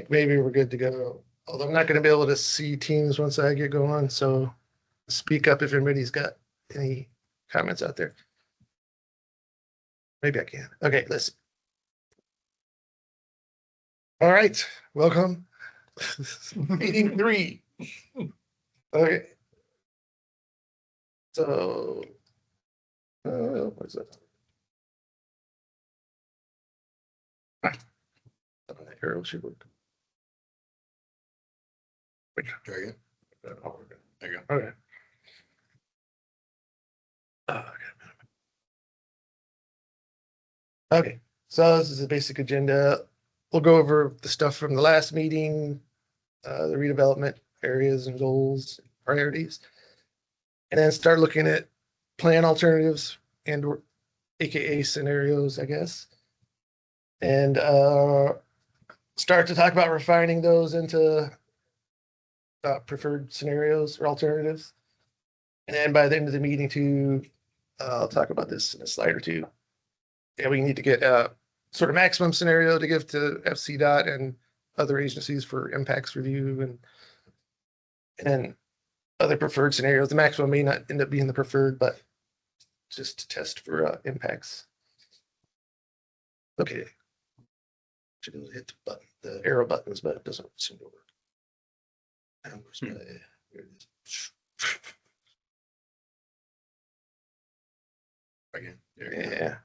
think maybe we're good to go. Although I'm not going to be able to see Teams once I get going, so speak up if anybody's got any comments out there. Maybe I can. Okay, let's see. All right, welcome. Meeting 3. Okay. So, what's that? Arrow should work. Wait, try again. Oh, there you go. Okay. Okay, so this is a basic agenda. We'll go over the stuff from the last meeting, the redevelopment areas and goals, priorities, and then start looking at plan alternatives and AKA scenarios, I guess, and start to talk about refining those into preferred scenarios or alternatives. And then by the end of the meeting too, I'll talk about this in a slide or two. Yeah, we need to get a sort of maximum scenario to give to FCDOT and other agencies for impacts review, and then other preferred scenarios. The maximum may not end up being the preferred, but just to test for impacts. Okay. Should hit the button, the arrow buttons, but it doesn't seem to work. Here it is. Again. Yeah.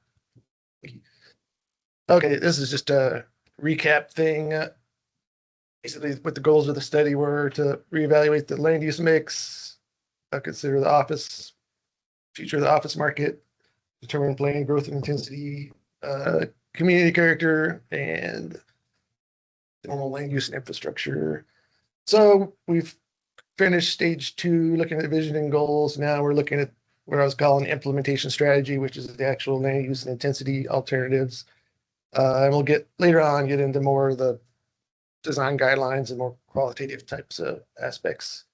Okay, this is just a recap thing. Basically, what the goals of the study were to reevaluate the land use mix, consider the future of the office market, determine plan growth and intensity, community character, and normal land use and infrastructure. So we've finished stage 2, looking at vision and goals. Now we're looking at what I was calling implementation strategy, which is the actual land use and intensity alternatives. And we'll get into more of the design guidelines and more qualitative types of aspects.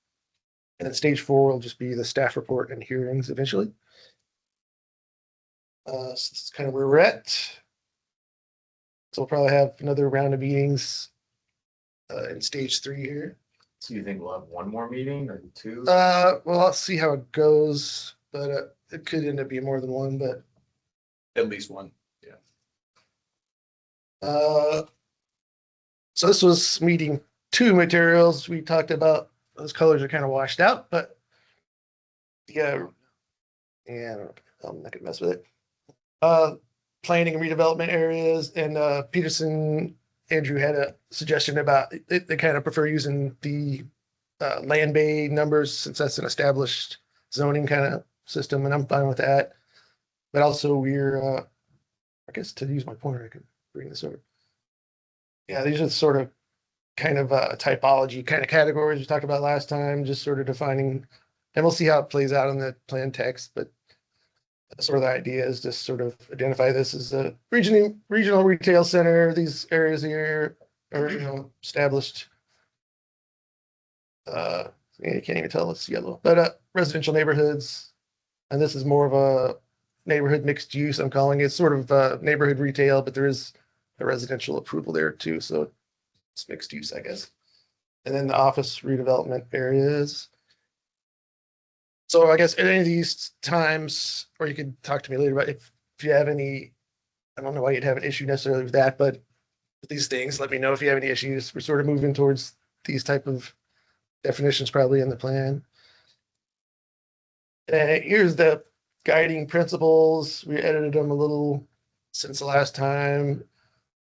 And then stage 4 will just be the staff report and hearings eventually. So this is kind of where we're at. So we'll probably have another round of meetings in stage 3 here. So you think we'll have one more meeting or 2? Well, I'll see how it goes, but it could end up being more than one, but At least one. Yeah. So this was meeting 2 materials. We talked about those colors are kind of washed out, but yeah, I'm not gonna mess with it. Planning and redevelopment areas, and Andrew had a suggestion about they kind of prefer using the land bay numbers since that's an established zoning kind of system, and I'm fine with that. But also we're, I guess to use my pointer, I could bring this over. Yeah, these are sort of kind of typology kind of categories we talked about last time, just sort of defining, and we'll see how it plays out in the plan text, but sort of the idea is just sort of identify this as a regional retail center. These areas here are, established. You can't even tell it's yellow, but residential neighborhoods. And this is more of a neighborhood mixed use. I'm calling it sort of neighborhood retail, but there is a residential approval there too. So it's mixed use, I guess. And then the office redevelopment areas. So I guess at any of these times, or you could talk to me later about if you have any, I don't know why you'd have an issue necessarily with that, but with these things, let me know if you have any issues. We're sort of moving towards these type of definitions probably in the plan. And here's the guiding principles. We edited them a little since the last time,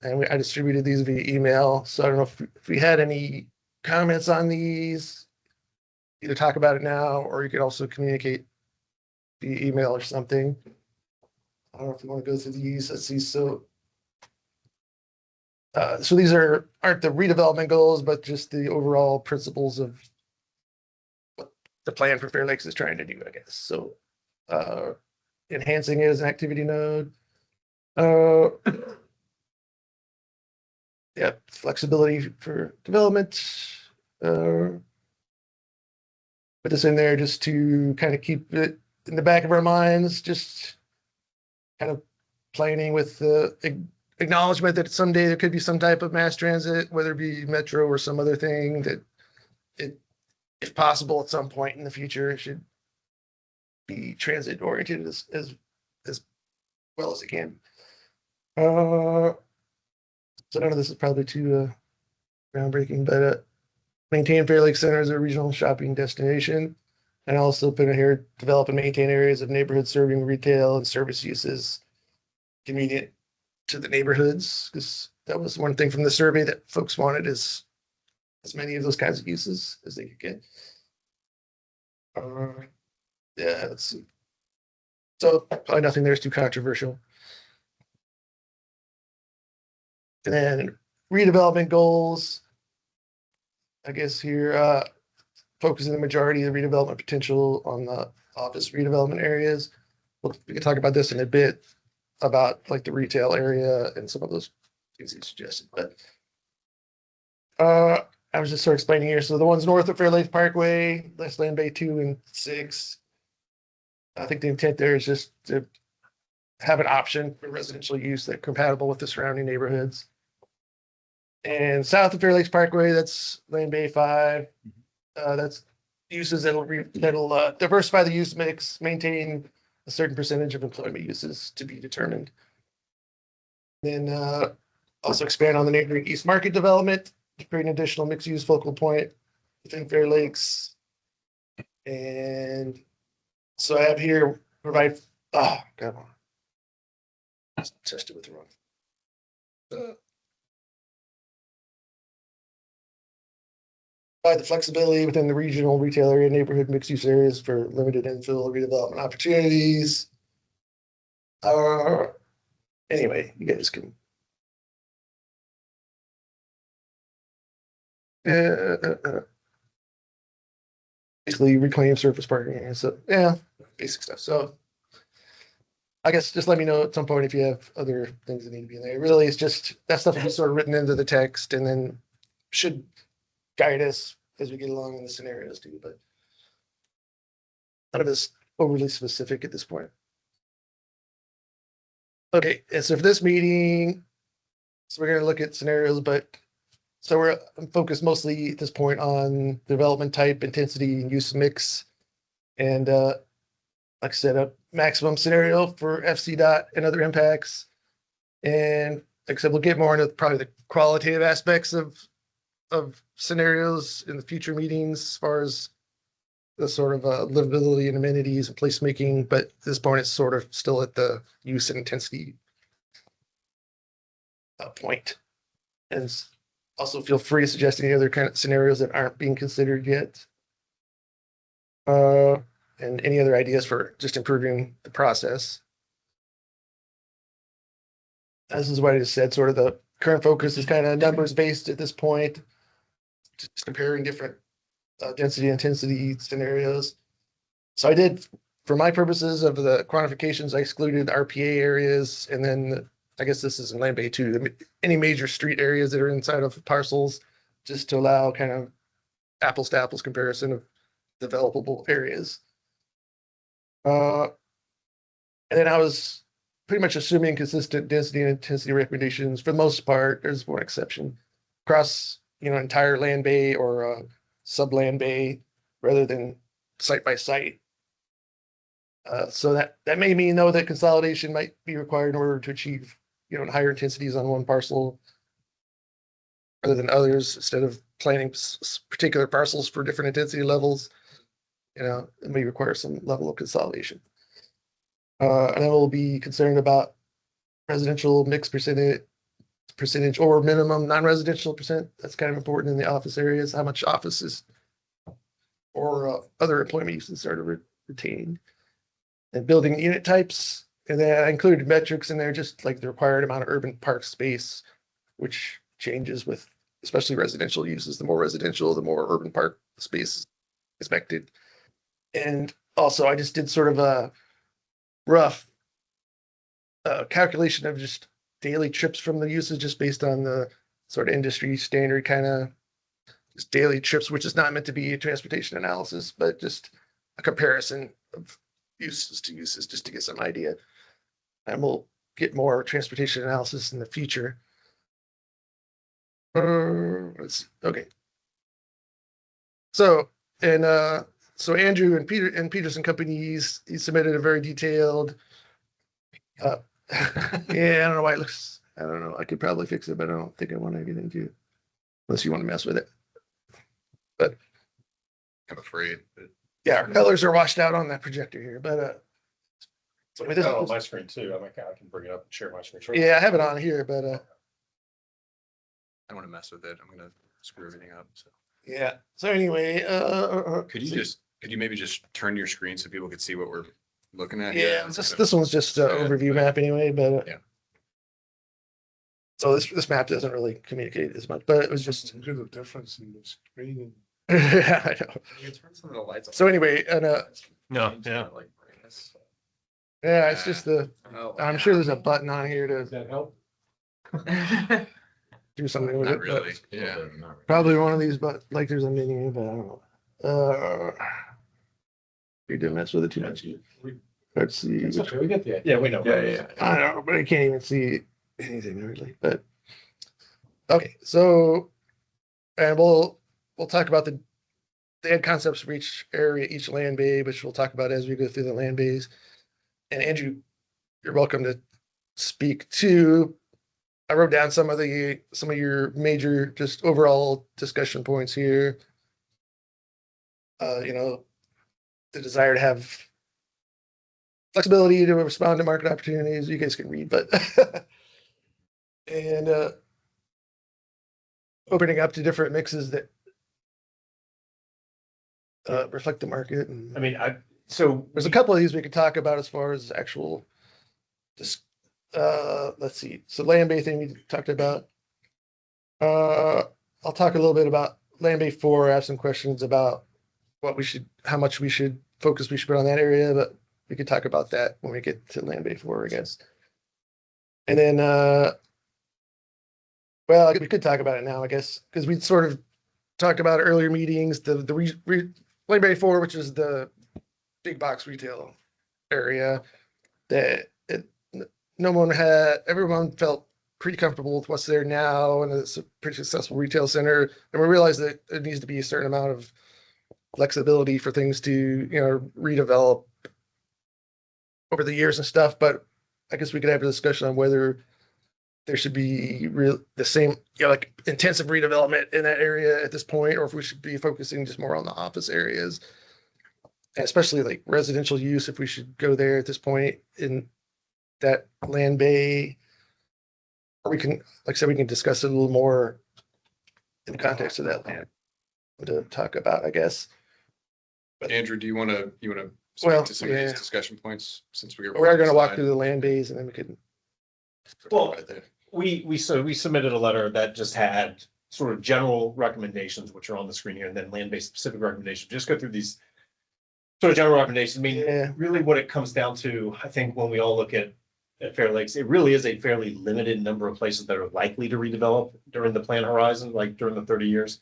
and I distributed these via email. So I don't know if we had any comments on these. Either talk about it now, or you could also communicate via email or something. I don't know if you want to go through these. Let's see. So these aren't the redevelopment goals, but just the overall principles of what the plan for Fair Lakes is trying to do, I guess. So enhancing it as an activity node. Yeah, flexibility for development. Put this in there just to kind of keep it in the back of our minds, just kind of planning with acknowledgement that someday there could be some type of mass transit, whether it be metro or some other thing that it, if possible, at some point in the future, it should be transit oriented as well as it can. So none of this is probably too groundbreaking, but maintain Fair Lake Center as a regional shopping destination. And also put in here, develop and maintain areas of neighborhood serving retail and service uses convenient to the neighborhoods, because that was one thing from the survey that folks wanted, is as many of those kinds of uses as they could get. Yeah, let's see. So probably nothing there's too controversial. And then redevelopment goals. I guess here, focusing the majority of the redevelopment potential on the office redevelopment areas. We can talk about this in a bit, about like the retail area and some of those things you suggested, but I was just sort of explaining here. So the ones north of Fair Lake Parkway, West Land Bay 2 and 6. I think the intent there is just to have an option for residential use that's compatible with the surrounding neighborhoods. And south of Fair Lakes Parkway, that's Land Bay 5. That's uses that'll diversify the use mix, maintain a certain percentage of employment uses to be determined. Then also expand on the neighboring East Market development to create an additional mixed-use focal point within Fair Lakes. And so I have here provide. Oh, come on. Just tested with the wrong. Provide the flexibility within the regional retail area, neighborhood mixed-use areas for limited infill redevelopment opportunities. Anyway, you guys can. Basically reclaim surface parking area. So yeah, basic stuff. So I guess just let me know at some point if you have other things that need to be in there. Really, it's just that stuff will be sort of written into the text and then should guide us as we get along in the scenarios too, but none of it's overly specific at this point. Okay, and so for this meeting, so we're going to look at scenarios, but so we're focused mostly at this point on development type, intensity, and use mix. And like I said, a maximum scenario for FC dot and other impacts. And like I said, we'll get more into probably the qualitative aspects of scenarios in the future meetings as far as the sort of livability and amenities and placemaking. But at this point, it's sort of still at the use and intensity point. And also feel free to suggest any other kind of scenarios that aren't being considered yet. And any other ideas for just improving the process. This is what I just said, sort of the current focus is kind of numbers based at this point, just comparing different density intensity scenarios. So I did, for my purposes of the quantifications, I excluded RPA areas, and then I guess this is in Land Bay too, any major street areas that are inside of parcels, just to allow kind of apples to apples comparison of developable areas. And then I was pretty much assuming consistent density and intensity recommendations for the most part. There's one exception across, entire land bay or sub land bay rather than site by site. So that may mean though that consolidation might be required in order to achieve, higher intensities on one parcel rather than others, instead of planning particular parcels for different intensity levels. It may require some level of consolidation. And then we'll be concerned about residential mix percentage or minimum non-residential percent. That's kind of important in the office areas, how much offices or other employment uses are retained. And building unit types. And then I included metrics in there, just like the required amount of urban park space, which changes with especially residential uses. The more residential, the more urban park space expected. And also I just did sort of a rough calculation of just daily trips from the uses, just based on the sort of industry standard kind of just daily trips, which is not meant to be a transportation analysis, but just a comparison of uses to uses, just to get some idea. And we'll get more transportation analysis in the future. Okay. So, and so Andrew and Peter and Peterson companies, he submitted a very detailed, yeah, I don't know why it looks, I don't know, I could probably fix it, but I don't think I want anything to, unless you want to mess with it. But I'm afraid. But yeah, our colors are washed out on that projector here, but so It's on my screen too. I can bring it up and share my screen. yeah, I have it on here, but I don't want to mess with it. I'm gonna screw everything up. So yeah. So anyway, could you maybe just turn your screen so people could see what we're looking at? yeah, Instead this of- this one's just an overview map anyway, but Yeah. So this map doesn't really communicate as much, but it was just There's a difference in the screen. yeah, I know. Can you turn some of the lights on? So anyway, and No, yeah. Like brightness. yeah, it's just the. Oh, I'm yeah. sure there's a button on here Does to that help? do something with Not it. but really. Yeah. Probably one of these, but like there's a menu, but I don't know. You didn't mess with it too much. Let's see. It's okay, we get the idea. Yeah, we know. Yeah. I don't know, but I can't even see anything really. But okay, so and we'll talk about they had concepts for each area, each land bay, which we'll talk about as we go through the land bays. And Andrew, you're welcome to speak too. I wrote down some of your major just overall discussion points here. You know, the desire to have flexibility to respond to market opportunities. You guys can read, but and opening up to different mixes that reflect the market. And I mean, so there's a couple of these we could talk about as far as actual. Let's see. So land bay thing we talked about. I'll talk a little bit about land bay 4. I have some questions about how much we should put on that area, but we could talk about that when we get to land bay 4, I guess. And then, well, we could talk about it now, I guess, because we sort of talked about earlier meetings, the land bay 4, which is the big box retail area that everyone felt pretty comfortable with what's there now, and it's a pretty successful retail center. And we realized that there needs to be a certain amount of flexibility for things to, redevelop over the years and stuff. But I guess we could have a discussion on whether there should be the same, like intensive redevelopment in that area at this point, or if we should be focusing just more on the office areas, and especially like residential use, if we should go there at this point in that land bay. Or we can, like I said, we can discuss it a little more in the context of that land to talk about, I guess. Andrew, do you want to Well, speak to some of yeah. these discussion points since we We are going to walk through the land bays and then we could. Well, we submitted a letter that just had sort of general recommendations, which are on the screen here, and then land-based specific recommendations. Just go through these sort of general recommendations. I mean, Yeah. really what it comes down to, I think when we all look at Fair Lakes, it really is a fairly limited number of places that are likely to redevelop during the plan horizon, like during the 30 years.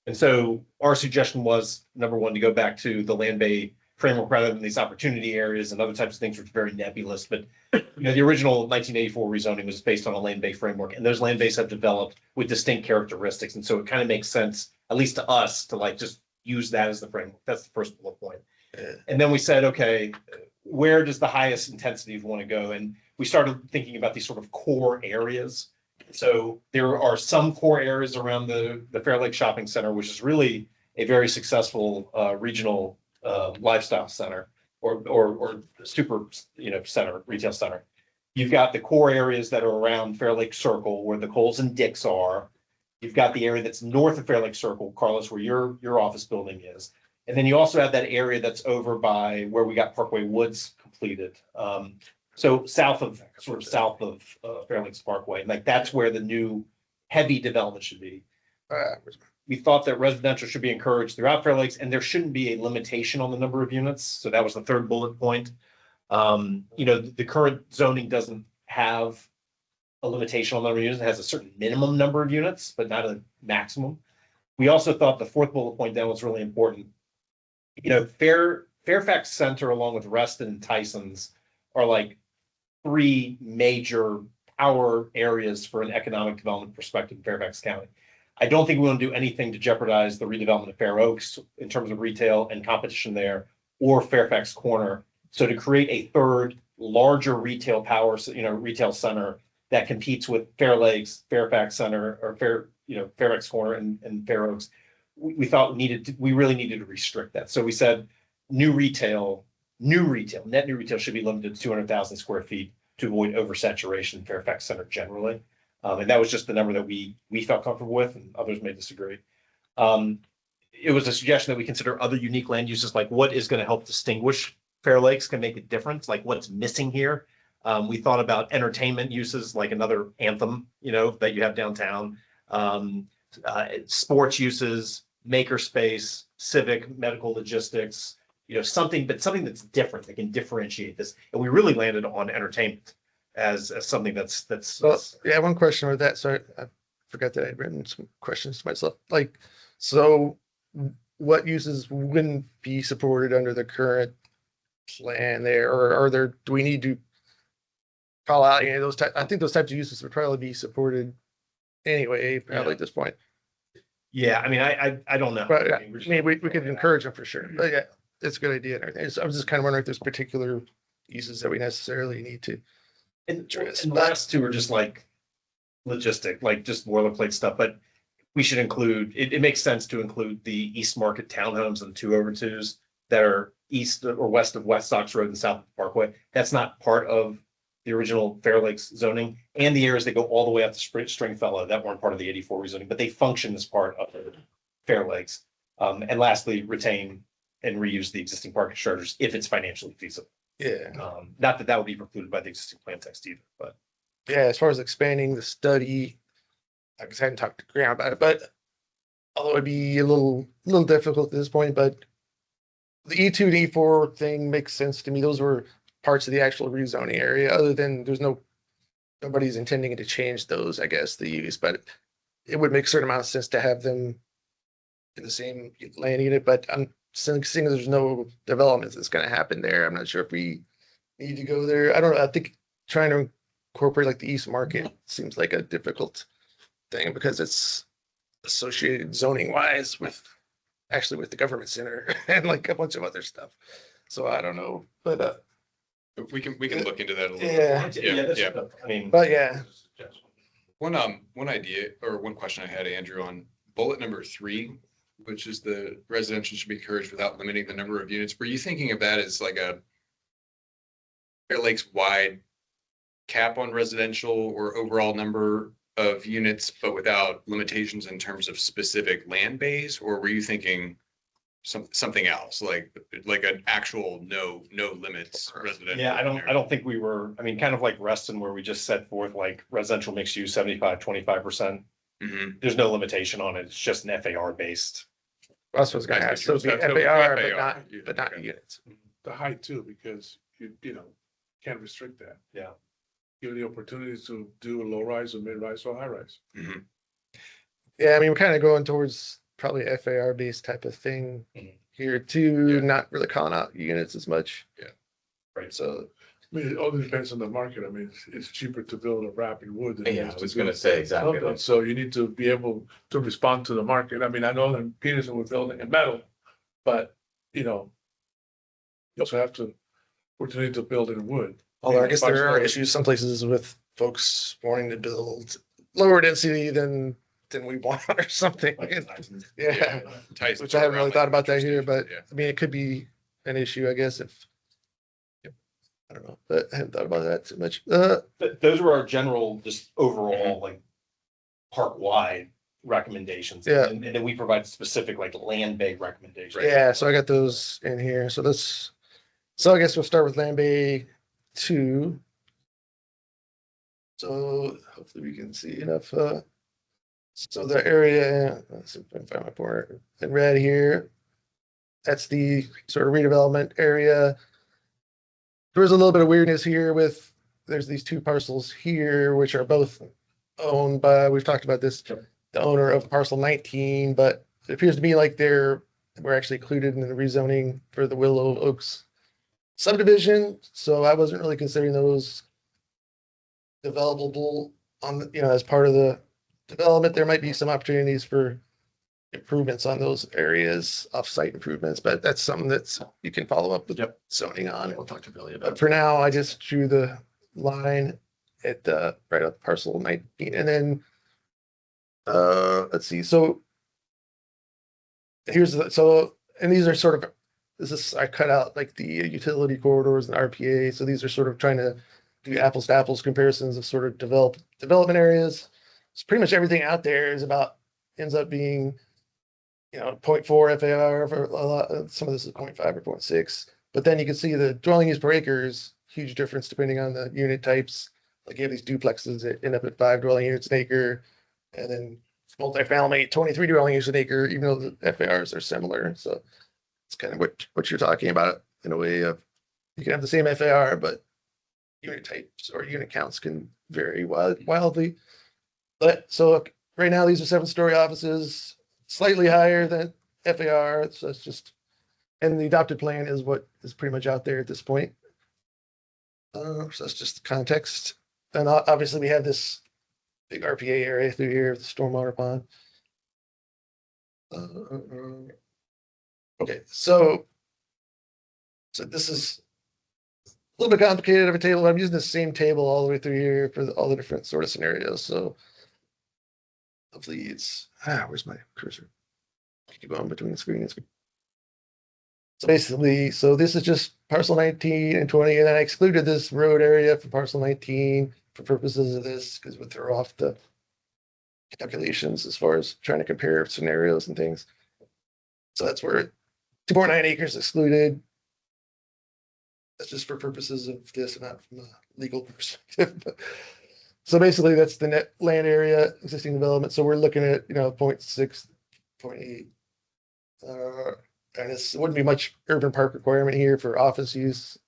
And so our suggestion was, number one, to go back to the land bay framework rather than these opportunity areas and other types of things, which are very nebulous. But the original 1984 rezoning was based on a land bay framework, and those land bays have developed with distinct characteristics. And so it kind of makes sense, at least to us, to like just use that as the framework. That's the first bullet point. And then we said, okay, where does the highest intensity want to go? And we started thinking about these sort of core areas. So there are some core areas around the Fair Lake Shopping Center, which is really a very successful regional lifestyle center or super, center, retail center. You've got the core areas that are around Fair Lake Circle where the Kohl's and Dick's are. You've got the area that's north of Fair Lake Circle, Carlos, where your office building is. And then you also have that area that's over by where we got Parkway Woods completed. So south of Fair Lakes Parkway, like that's where the new heavy development should be. We thought that residential should be encouraged throughout Fair Lakes, and there shouldn't be a limitation on the number of units. So that was the third bullet point. The current zoning doesn't have a limitation on the number of units. It has a certain minimum number of units, but not a maximum. We also thought the fourth bullet point down was really important. Fairfax Center, along with Reston and Tyson's, are like three major power areas for an economic development perspective in Fairfax County. I don't think we want to do anything to jeopardize the redevelopment of Fair Oaks in terms of retail and competition there, or Fairfax Corner. So to create a third larger retail power, retail center that competes with Fair Lakes, Fairfax Center, or Fairfax Corner and Fair Oaks, we thought we really needed to restrict that. So we said net new retail should be limited to 200,000 square feet to avoid oversaturation in Fairfax Center generally. And that was just the number that we felt comfortable with, and others may disagree. It was a suggestion that we consider other unique land uses, like what is going to help distinguish Fair Lakes, can make a difference, like what's missing here. We thought about entertainment uses, like another Anthem, that you have downtown, sports uses, makerspace, civic, medical logistics, something that's different that can differentiate this. And we really landed on entertainment as something that's. Well, yeah, one question with that. Sorry, I forgot that I'd written some questions to myself. Like, so what uses wouldn't be supported under the current plan there, or do we need to call out any of those types? I think those types of uses would probably be supported anyway, probably at this point. Yeah, I mean, I don't know. But I mean, we could encourage them for sure. But yeah, it's a good idea and everything. So I was just kind of wondering if there's particular uses that we necessarily need to. And the last two are just like logistic, like just boilerplate stuff, but we should include, it makes sense to include the East Market townhomes and 2/2s that are east or west of West Sox Road and south of Parkway. That's not part of the original Fair Lakes zoning, and the areas that go all the way up to Stringfellow that weren't part of the 84 rezoning, but they function as part of Fair Lakes. And lastly, retain and reuse the existing parking structures if it's financially feasible. Yeah. Not that would be precluded by the existing plan text either, but. Yeah, as far as expanding the study, I guess I hadn't talked to Graham about it, but although it'd be a little difficult at this point, but the E2 and E4 thing makes sense to me. Those were parts of the actual rezoning area, other than nobody's intending to change those, I guess, the use, but it would make a certain amount of sense to have them in the same land unit, but I'm seeing there's no development that's going to happen there. I'm not sure if we need to go there. I don't know. I think trying to incorporate like the East Market seems like a difficult thing because it's associated zoning wise with the government center and like a bunch of other stuff. So I don't know, but we can look into that a little yeah. Yeah. I mean, but yeah. One idea or one question I had, Andrew, on bullet number 3, which is the residential should be encouraged without limiting the number of units. Were you thinking of that as like a Fair Lakes wide cap on residential or overall number of units, but without limitations in terms of specific land base? Or were you thinking something else, like an actual no limits residential? yeah, I don't think we were, I mean, kind of like Reston where we just set forth like residential mixed use 75-25%. Mm-hmm. There's no limitation on it. It's just an FAR based. That's what's going to happen. So it'd be So FAR, FAR, but not okay. units. The height too, because you can't restrict that. Yeah. Give the opportunities to do a low rise or mid rise or high rise. Mm-hmm. Yeah, I mean, we're kind of going towards probably FAR based type of thing here too, not really calling out units as much. Yeah. Right. So I mean, it all depends on the market. I mean, it's cheaper to build a wrap in wood. Than it Yeah, is I to was build gonna say exactly. something. So you need to be able to respond to the market. I mean, I know that Peterson was building in metal, but you also have to opportunity to build in wood. although I guess there are Five-story. issues some places with folks wanting to build lower density than we want or something. Yeah, which I haven't really thought about that here, but I mean, it could be an issue, I guess, if I don't know, but I haven't thought about that too much. Those were our general, just overall, like park wide recommendations. Yeah. And then we provide specific like land bay recommendations. Yeah, so I got those in here. So I guess we'll start with Land Bay 2. So hopefully we can see enough. So the area, let's see if I can find my pointer in red here. That's the sort of redevelopment area. There's a little bit of weirdness here with, there's these 2 parcels here, which are both owned by, we've talked about this, the owner of parcel 19, but it appears to me like we're actually included in the rezoning for the Willow Oaks subdivision. So I wasn't really considering those developable on, as part of the development, there might be some opportunities for improvements on those areas, off-site improvements, but that's something that's, you can follow up with Yep. zoning on. We'll talk to Billy But for now, I just drew the line at right up parcel 19, and then let's see. So and these are sort of, I cut out like the utility corridors and RPA. So these are sort of trying to do apples to apples comparisons of sort of development areas. So pretty much everything out there ends up being 0.4 FAR for a lot. Some of this is 0.5 or 0.6. But then you can see the dwelling use per acre is huge difference depending on the unit types. Like you have these duplexes that end up at 5 dwelling units an acre, and then multifamily 23 dwelling units an acre, even though the FARs are similar. So it's kind of what you're talking about in a way of, you can have the same FAR, but unit types or unit counts can vary wildly. But so right now these are 7-story offices, slightly higher than FAR. So it's just, and the adopted plan is what is pretty much out there at this point. So that's just the context. And obviously we have this big RPA area through here, the stormwater pond. Okay, so this is a little bit complicated of a table. I'm using the same table all the way through here for all the different sort of scenarios. So hopefully it's, where's my cursor? Keep going between the screen and screen. So basically, this is just parcel 19 and 20, and then I excluded this road area for parcel 19 for purposes of this, because it would throw off the calculations as far as trying to compare scenarios and things. So that's where 2.9 acres excluded. That's just for purposes of this, not from a legal perspective. So basically, that's the net land area, existing development. So we're looking at 0.6, 0.8. And it wouldn't be much urban park requirement here for office use.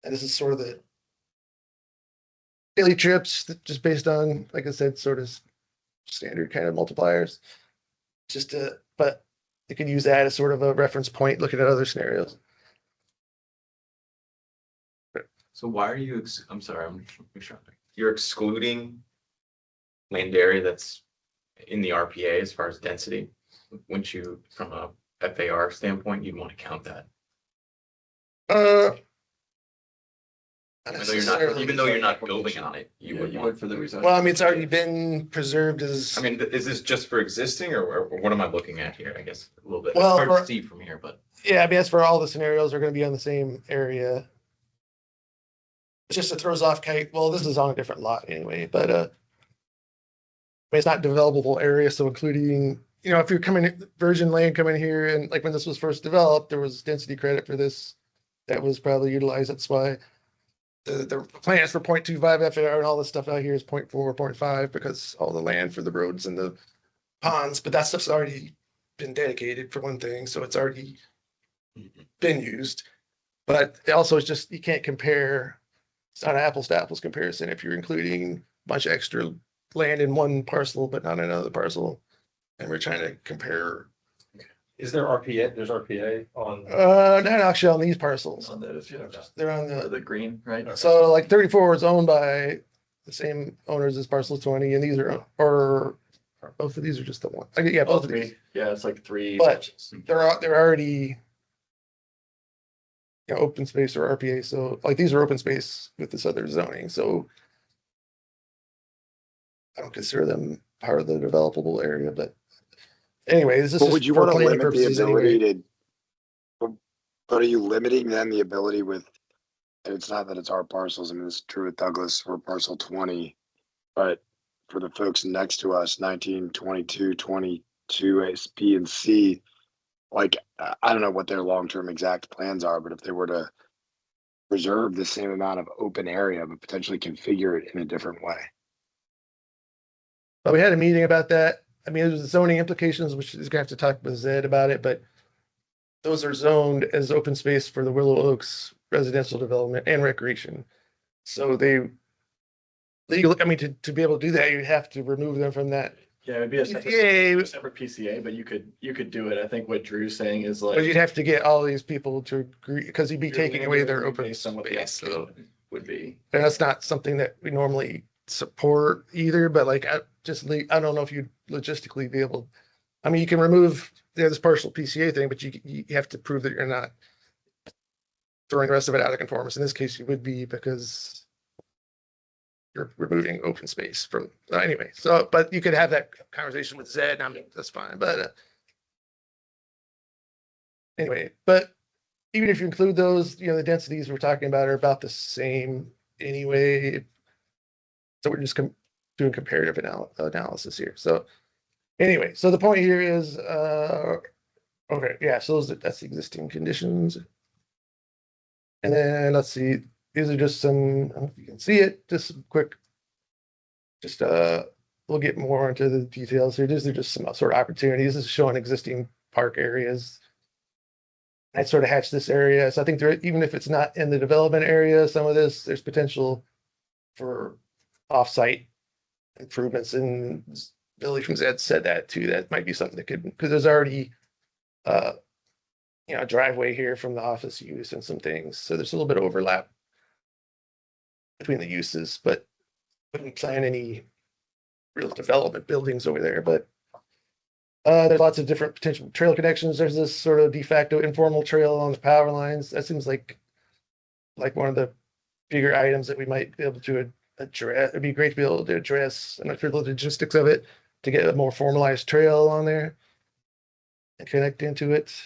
And this is sort of the daily trips, just based on, like I said, sort of standard kind of multipliers. But you can use that as sort of a reference point looking at other scenarios. So why are you, I'm sorry, you're excluding land area that's in the RPA as far as density? Wouldn't you, from a FAR standpoint, you'd want to count that? Even though you're not building on it, you would for the result. Well, I mean, it's already been preserved as. I mean, is this just for existing, or what am I looking at here? I guess a little bit. Well, it's hard to see from here, but yeah, I mean, that's for all the scenarios are going to be on the same area. It's just it throws off well, this is on a different lot anyway, but I mean, it's not developable area, so including if you're coming virgin land coming here, and like when this was first developed, there was density credit for this that was probably utilized. That's why the plans for 0.25 FAR and all this stuff out here is 0.4, 0.5, because all the land for the roads and the ponds, but that stuff's already been dedicated for one thing, so it's already been used. But it also is just, you can't compare. It's not an apples to apples comparison if you're including a bunch of extra land in one parcel, but not another parcel. And we're trying to compare. Is there RPA? There's RPA on. Not actually on these parcels. On those, yeah. They're on The green, right? So like 34 is owned by the same owners as parcel 20, and these are, or both of these are just the one. Yeah, both of these. Yeah, it's like 3. But they're already open space or RPA. So like these are open space with this other zoning. So I don't consider them part of the developable area, but anyway, this is. But would you want to limit the purposes ability anyway. but are you limiting then the ability with, and it's not that it's our parcels, I mean, this is true with Douglas, we're parcel 20, but for the folks next to us, 19, 22, 22, A, B, and C, like, I don't know what their long-term exact plans are, but if they were to preserve the same amount of open area, but potentially configure it in a different way. But we had a meeting about that. I mean, there's zoning implications, which is gonna have to talk with Zed about it, but those are zoned as open space for the Willow Oaks residential development and recreation. So they legally, I mean, to be able to do that, you have to remove them from that. Yeah, it'd be a PCA, separate PCA, but you could do it. I think what Drew's saying is but like. you'd have to get all these people to agree, because you'd be You're taking away their limiting open based on what the space. So application- would be. And that's not something that we normally support either, but like, I don't know if you'd logistically be able, I mean, you can remove this partial PCA thing, but you have to prove that you're not throwing the rest of it out of conformance. In this case, you would be, because you're removing open space from, anyway, so, but you could have that conversation with Zed, and that's fine, but anyway, but even if you include those, the densities we're talking about are about the same anyway. So we're just doing comparative analysis here. So anyway, so the point here is, okay, yeah, so that's the existing conditions. And then let's see, these are just some, I don't know if you can see it, just some quick, we'll get more into the details here. These are just some sort of opportunities. This is showing existing park areas. I sort of hatched this area. So I think even if it's not in the development area, some of this, there's potential for off-site improvements, and Billy from Zed said that too. That might be something that could, because there's already a driveway here from the office use and some things. So there's a little bit of overlap between the uses, but wouldn't plan any real development buildings over there. But there's lots of different potential trail connections. There's this sort of de facto informal trail along the power lines. That seems like one of the bigger items that we might be able to address. It'd be great to be able to address. I'm not sure the logistics of it, to get a more formalized trail on there and connect into it.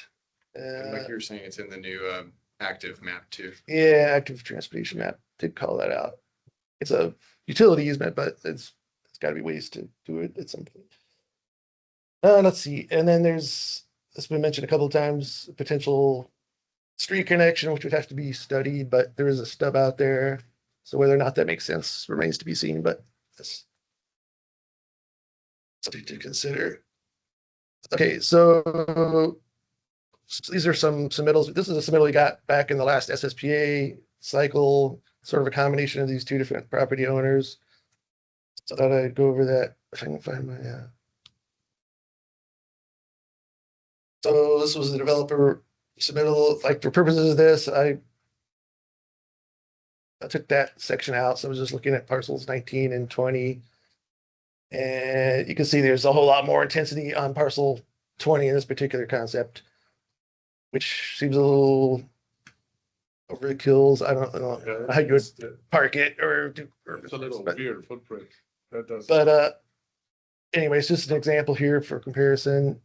Like you were saying, it's in the new active map too. Yeah, active transportation map did call that out. It's a utility easement, but it's got to be ways to do it at some point. Let's see, and then it's been mentioned a couple of times, potential street connection, which would have to be studied, but there is a stub out there. So whether or not that makes sense remains to be seen, but that's something to consider. Okay, so these are some submittals. This is a submittal we got back in the last SSPA cycle, sort of a combination of these two different property owners. So I thought I'd go over that if I can find my, So this was the developer submittal, like for purposes of this, I took that section out. So I was just looking at parcels 19 and 20. And you can see there's a whole lot more intensity on parcel 20 in this particular concept, which seems a little overkill. I don't know how you would park it or do. It's a little weird footprint. That does. But anyway, it's just an example here for comparison.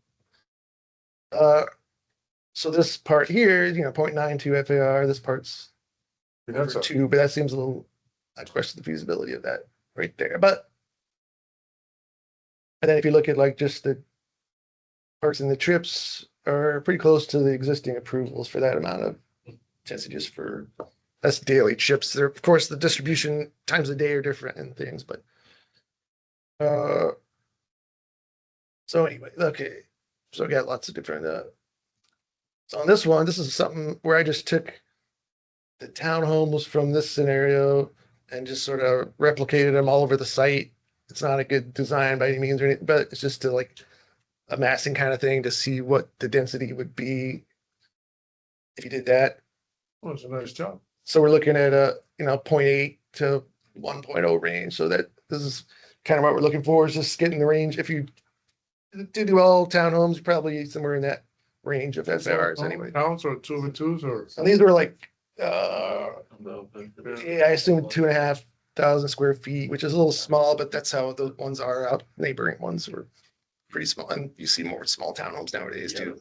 So this part here, 0.92 FAR, this part's That's a- 2, but that seems a little, I question the feasibility of that right there. But and then if you look at like just the parts and the trips are pretty close to the existing approvals for that amount of intensity, just for that's daily trips. There, of course, the distribution times a day are different and things, but so anyway, okay. So I got lots of different so on this one, this is something where I just took the townhomes from this scenario and just sort of replicated them all over the site. It's not a good design by any means or anything, but it's just to like a massing kind of thing to see what the density would be if you did that. Oh, it's a nice job. So we're looking at a 0.8 to 1.0 range. So that this is kind of what we're looking for, is just getting the range. If you do all townhomes, probably somewhere in that range of FARs anyway. Towns or 2v2s or? And these were like yeah, I assume 2,500 square feet, which is a little small, but that's how the ones are out. Neighboring ones were pretty small, and you see more small townhomes nowadays too.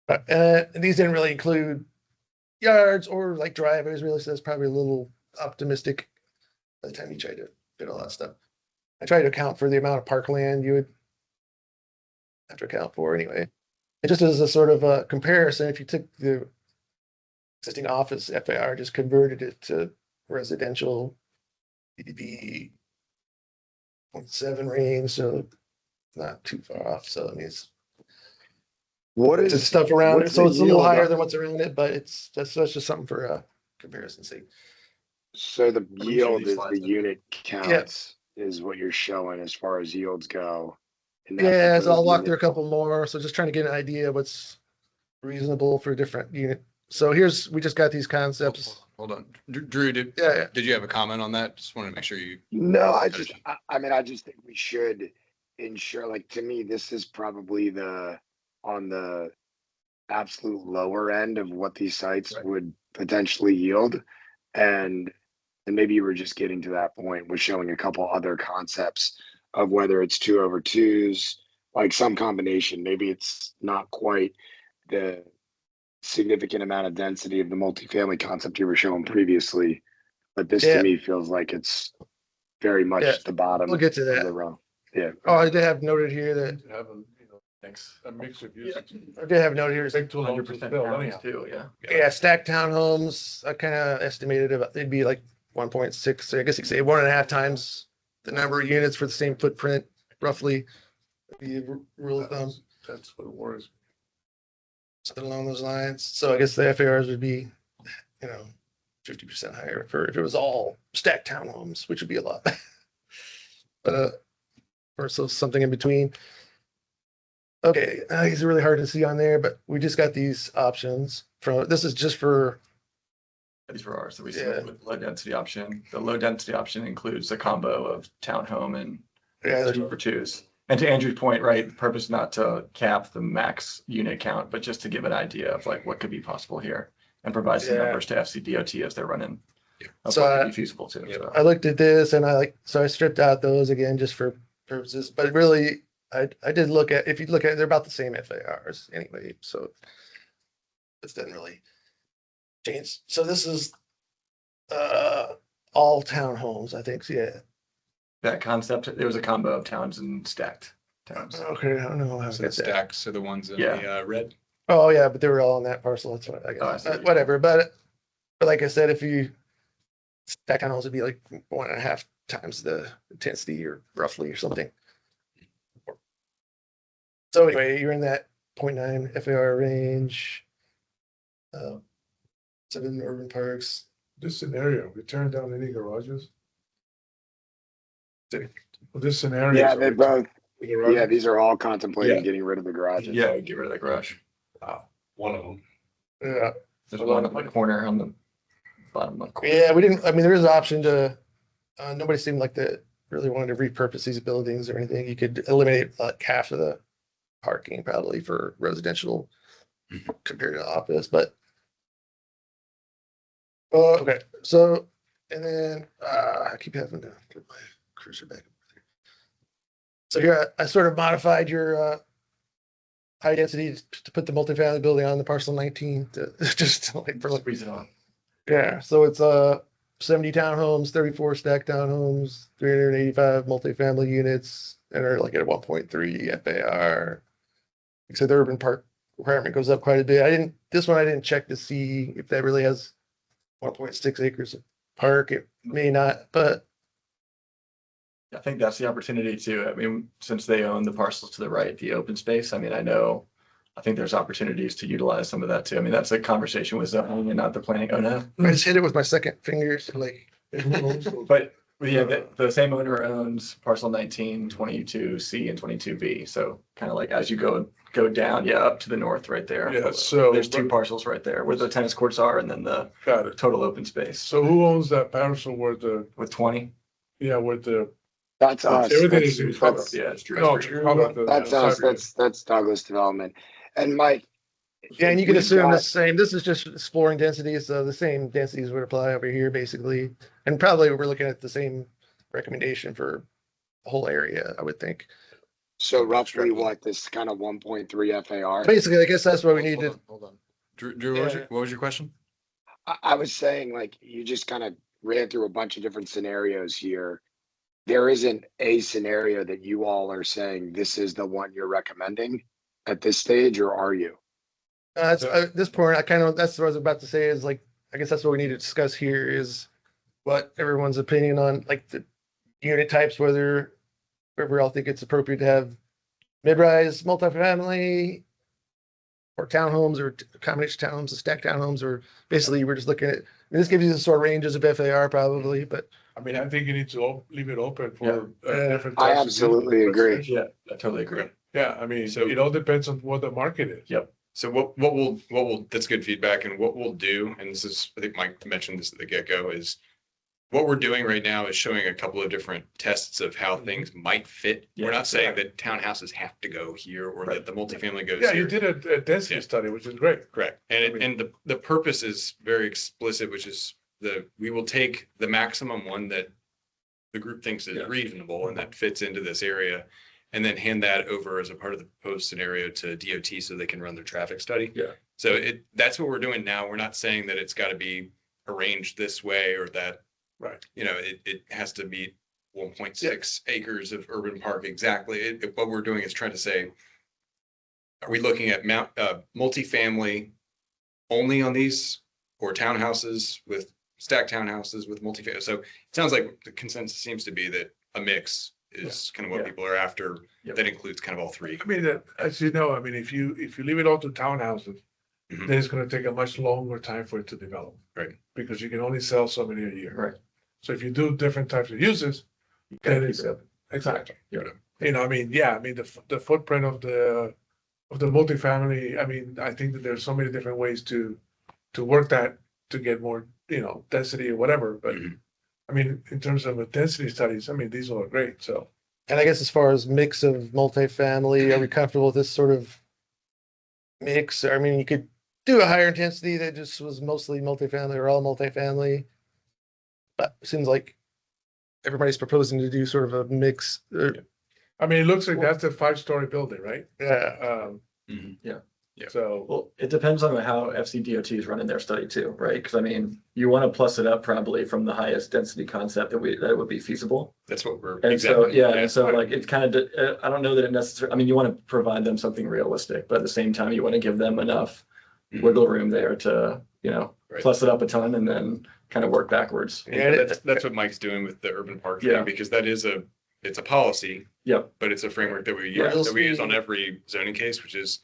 But these didn't really include yards or like driveways, really. So that's probably a little optimistic by the time you try to fit all that stuff. I try to account for the amount of parkland you would have to account for anyway. And just as a sort of a comparison, if you took the existing office FAR, just converted it to residential, it'd be 0.7 range, so not too far off. So I mean, What it's is, stuff around it, what's so the it's a little yield higher on- than what's around it, but that's just something for comparison's sake. so the sure yield these is slides the have- unit counts is what you're showing as far as yields go. in that Yeah, so I'll proposed walk unit. through a couple more. So just trying to get an idea what's reasonable for different unit. So we just got these concepts Hold on. Drew, Yeah, did you have a comment on that? Just wanted to make sure you. No, I mean, I just think we should ensure, like, to me, this is probably on the absolute lower end of what these sites Right. would potentially yield. And maybe you were just getting to that point with showing a couple other concepts of whether it's 2/2s, like some combination. Maybe it's not quite the significant amount of density of the multifamily concept you were showing previously, but this Yeah. to me feels like it's very much Yeah, the bottom we'll get to of that. the row. Yeah. Oh, I did have noted here that, To have a, Thanks. a mix of uses. I did have noted here, Take too long to 100% build towns anyhow. too, yeah. yeah, stacked townhomes, I kind of estimated about, they'd be like 1.6, I guess you could say 1.5 times the number of units for the same footprint, roughly. Be a rule of thumb, That's what worries. something along those lines. So I guess the FARs would be, 50% higher for if it was all stacked townhomes, which would be a lot. But or so something in between. Okay, it's really hard to see on there, but we just got these options from, this is just for, These were ours, so we Yeah. started with low density option. The low density option includes a combo of townhome and yeah, 2/2s. And to Andrew's point, right, the purpose not to cap the max unit count, but just to give an idea of like what could be possible here and provide some Yeah. numbers to FCDOT as they're running. Of So, what could be feasible too. Yeah. So. I looked at this and so I stripped out those again just for purposes, but really, I did look at, if you look at it, they're about the same FARs anyway, so this doesn't really change. So this is all townhomes, I think, yeah. That concept, there was a combo of towns and stacked towns. Okay, I don't know how to So the get that. stacks are the ones in Yeah. the red. Oh, yeah, but they were all on that parcel, that's what I Oh, I guess, see what you whatever, but like I said, if you stack townhomes would be like 1.5 times the intensity or roughly or something. So anyway, you're in that 0.9 FAR range. 7 urban parks. This scenario, we turn down any garages? Sorry. Well, this scenario. Yeah, they both, The yeah, garages? these are all contemplating Yeah. getting rid of the garages. Yeah, get rid of the garage. One of them. Yeah, There's one on the corner on the bottom left corner. yeah, we didn't, I mean, there is an option to, nobody seemed like they really wanted to repurpose these buildings or anything. You could eliminate like half of the parking probably for residential compared to the office, but. Okay, so, and then, I keep having to get my cursor back. So here, I sort of modified your, high density to put the multifamily building on the parcel 19 to just like for like, Squeeze it on. yeah, so it's 70 townhomes, 34 stacked townhomes, 385 multifamily units, and are like at a 1.3 FAR. So the urban park requirement goes up quite a bit. This one I didn't check to see if that really has 1.6 acres of park. It may not, but I think that's the opportunity too. I mean, since they own the parcels to the right, the open space, I mean, I think there's opportunities to utilize some of that too. I mean, that's a conversation with zoning and not the planning. Oh, no. I just hit it with my second finger, so like, But yeah, the same owner owns parcel 19, 22C and 22B. So kind of like as you go down, yeah, up to the north right there. Yeah, so. There's two parcels right there where the tennis courts are and then the Got it. total open space So who owns that parcel where with 20. where the, That's us. everything That's- is. that's- Yeah, it's Drew. No, Drew. how about the- That's us, that's Douglas Development. And Mike. yeah, and you can we've assume the got- same, this is just exploring densities, so the same densities would apply over here basically. And probably we're looking at the same recommendation for the whole area, I would think. So roughly what, this kind of 1.3 FAR? Basically, I guess that's what we need to, Hold on. Drew, what was your question? I was saying, like, you just kind of ran through a bunch of different scenarios here. There isn't a scenario that you all are saying this is the one you're recommending at this stage, or are you? at this point, that's what I was about to say is like, I guess that's what we need to discuss here is what everyone's opinion on, like the unit types, whether we all think it's appropriate to have mid-rise multifamily or townhomes or combination townhomes and stacked townhomes, or basically we're just looking at, this gives you the sort of ranges of FAR probably, but I mean, I think you need to leave it open for Yeah. different. I types of absolutely units. agree. Yeah, I totally agree. Yeah, I mean, So- it all depends on what the market is. Yep. So that's good feedback. And what we'll do, and this is, I think Mike mentioned this at the get-go, is what we're doing right now is showing a couple of different tests of how things might fit. We're not saying that townhouses have to go here or that the multifamily goes Yeah, you here. did a density study, which is great. Correct. And the purpose is very explicit, which is we will take the maximum one that the group thinks is reasonable and that fits into this area, and then hand that over as a part of the proposed scenario to DOT so they can run their traffic study. Yeah. So that's what we're doing now. We're not saying that it's got to be arranged this way or that, Right. it has to meet 1.6 acres of urban park exactly. What we're doing is trying to say, are we looking at multifamily only on these, or townhouses with stacked townhouses with multifamily? So it sounds like the consensus seems to be that a mix is kind of what people are after. Yep. That includes kind of all three. I mean, as you know, I mean, if you leave it all to townhouses, Mhm. then it's gonna take a much longer time for it to develop. Right. Because you can only sell so many a year. Right. So if you do different types of uses, Gotta then keep it's, it up. exactly. Yeah. You know, I mean, the footprint of the multifamily, I mean, I think that there's so many different ways to work that to get more, density or whatever, but Mhm. I mean, in terms of density studies, I mean, these all are great, so. And I guess as far as mix of multifamily, are we comfortable with this sort of mix? I mean, you could do a higher intensity that just was mostly multifamily or all multifamily. But it seems like everybody's proposing to do sort of a mix. I mean, it looks like that's a 5-story building, right? Yeah. Mhm. Yeah. Yeah. So, Well, it depends on how FCDOT is running their study too, right? Because I mean, you want to plus it up probably from the highest density concept that would be feasible. That's what we're And so, exactly. and so like it kind of, I don't know that it necessarily, I mean, you want to provide them something realistic, but at the same time, you want to give them enough Mhm. wiggle room there to, Right. plus it up a ton and then kind of work backwards. And that's what Mike's doing with the urban park Yeah. thing, because it's a policy, Yep. but it's a framework that we Yeah. use on every zoning case, which is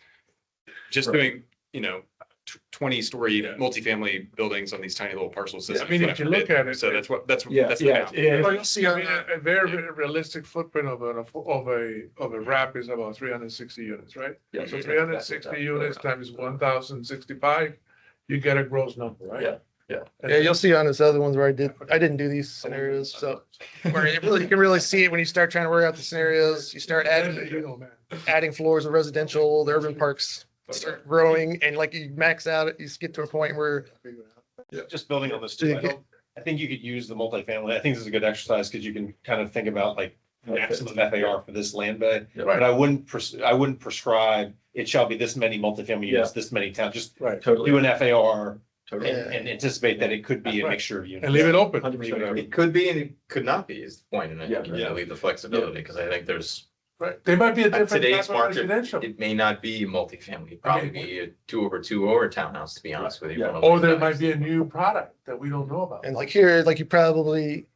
just Right. doing, 20-story Yeah. multifamily buildings on these tiny little parcels. Yeah. doesn't I mean, if you look fit. at it, So that's what the Yeah. math. Yeah. Well, you'll see I on mean, that. a very, very realistic footprint of a wrap is about 360 units, right? Yeah. So 360 units times 1,065, you get a gross number, right? Yeah. Yeah, you'll see on this other ones where I didn't do these scenarios, so where you can really see it when you start trying to work out the scenarios, you start adding floors of residential, the urban parks start growing, and like you max out, you get to a point where Just building on this too, I think you could use the multifamily. I think this is a good exercise because you can kind of think about like maximum FAR for this land bay. Yeah. But I wouldn't prescribe, it shall be this many multifamily units, Yeah. this many towns, just Right, Totally. do an FAR and, Totally. and anticipate that it could be a Right. mixture of units. and leave it open. 100%. It could be and it could not be is the point, and I think you Yeah. gotta leave the flexibility, because I think Right, they might be a at different today's type of market, residential, it may not be multifamily, it'd probably be a 2/2 or a townhouse, to be honest with you. Yeah. from a or land there value might be a new product that we don't know about. and like here, like you probably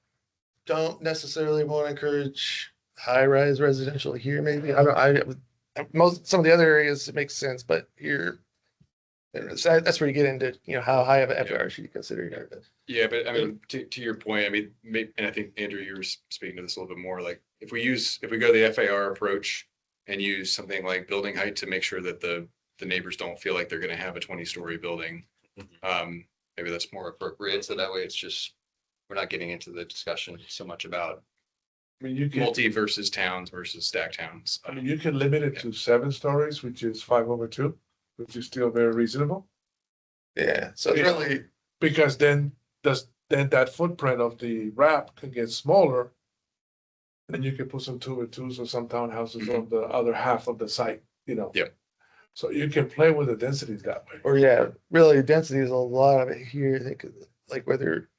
don't necessarily want to encourage high-rise residential here, maybe. Some of the other areas, it makes sense, but here, that's where you get into, how high of an FR should you consider? Yeah, but I mean, to your point, I mean, and I think Andrew, you were speaking to this a little bit more, like if we go the FAR approach and use something like building height to make sure that the neighbors don't feel like they're gonna have a 20-story building. Maybe that's more appropriate. So that way it's just, we're not getting into the discussion so much about I mean, you can, multi versus towns versus stacked towns. I mean, you can limit it to 7 stories, which is 5/2, which is still very reasonable. Yeah, so it's really, Because then that footprint of the wrap can get smaller. Then you can put some 2/2s or some townhouses on the other half of the site, Yep. So you can play with the densities that way. or yeah, really density is a lot of it here. I think like whether,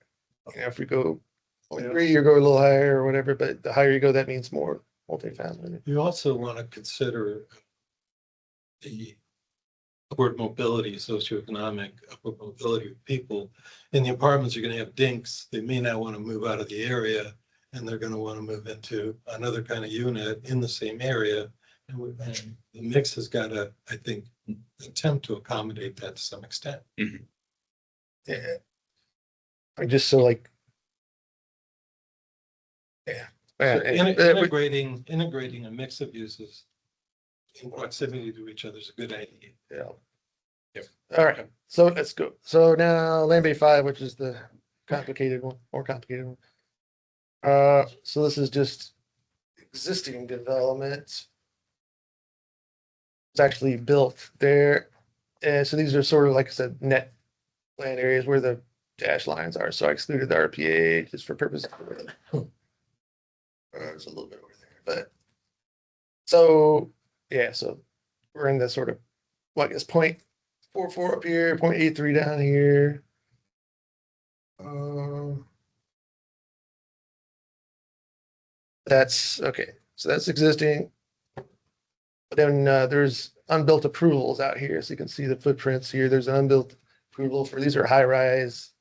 if we go 3 or go a little higher or whatever, but the higher you go, that means more multifamily. You also want to consider the upward mobility, socioeconomic upward mobility of people. In the apartments, you're going to have dinks. They may not want to move out of the area, and they're going to want to move into another kind of unit in the same area. And the mix has got to, I think, attempt to accommodate that to some extent. Yeah. I just so like. Yeah. So And integrating a mix of uses in proximity to each other is a good idea. yeah. All right, so let's go. So now Land Bay 5, which is the complicated one, more complicated one. So this is just existing development. It's actually built there. And so these are sort of, like I said, net land areas where the dash lines are. So I excluded the RPA just for purposes. It's a little bit over there, but so yeah, so we're in the sort of, well, I guess 0.44 up here, 0.83 down here. That's okay. So that's existing. But then there's unbuilt approvals out here. So you can see the footprints here. There's an unbuilt approval for these are high-rise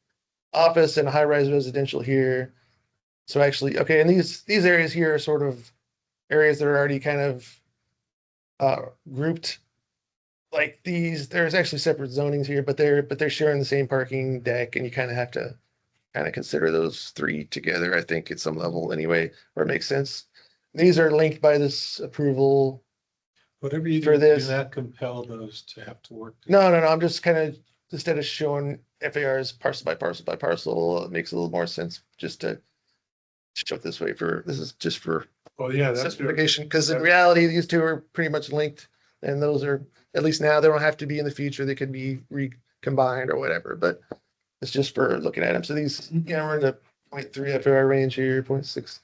office and high-rise residential here. So actually, okay, and these areas here are sort of areas that are already kind of grouped like these. There's actually separate zonings here, but they're sharing the same parking deck, and you kind of have to kind of consider those three together, I think, at some level anyway, where it makes sense. These are linked by this approval. Whatever you For do, this. do not compel those to have to work. No, I'm just kind of, instead of showing FARs parcel by parcel by parcel, it makes a little more sense just to show it this way this is just for Oh, yeah, that's good. simplification, because in reality, these two are pretty much linked. And those are, at least now, they don't have to be in the future. They could be recombined or whatever, but it's just for looking at them. So these, we're in the 0.3 FAR range here, 0.6.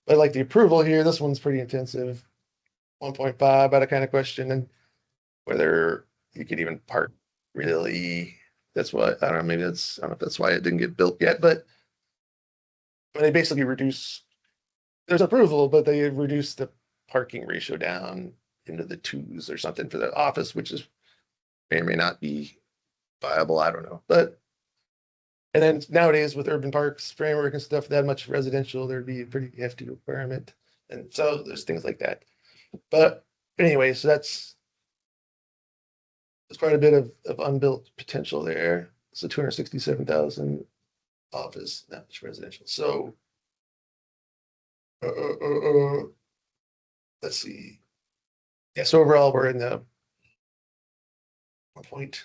But like the approval here, this one's pretty intensive. 1.5, but I kind of question and whether you could even park really. That's what, I don't know, maybe I don't know if that's why it didn't get built yet, but they basically there's approval, but they reduce the parking ratio down into the 2s or something for the office, which may or may not be viable. I don't know. But, and then nowadays with urban parks framework and stuff, that much residential, there'd be a pretty hefty requirement. And so there's things like that. But anyway, so there's quite a bit of unbuilt potential there. So 267,000 office, not much residential. So let's see. Yeah, so overall we're in the 1 point.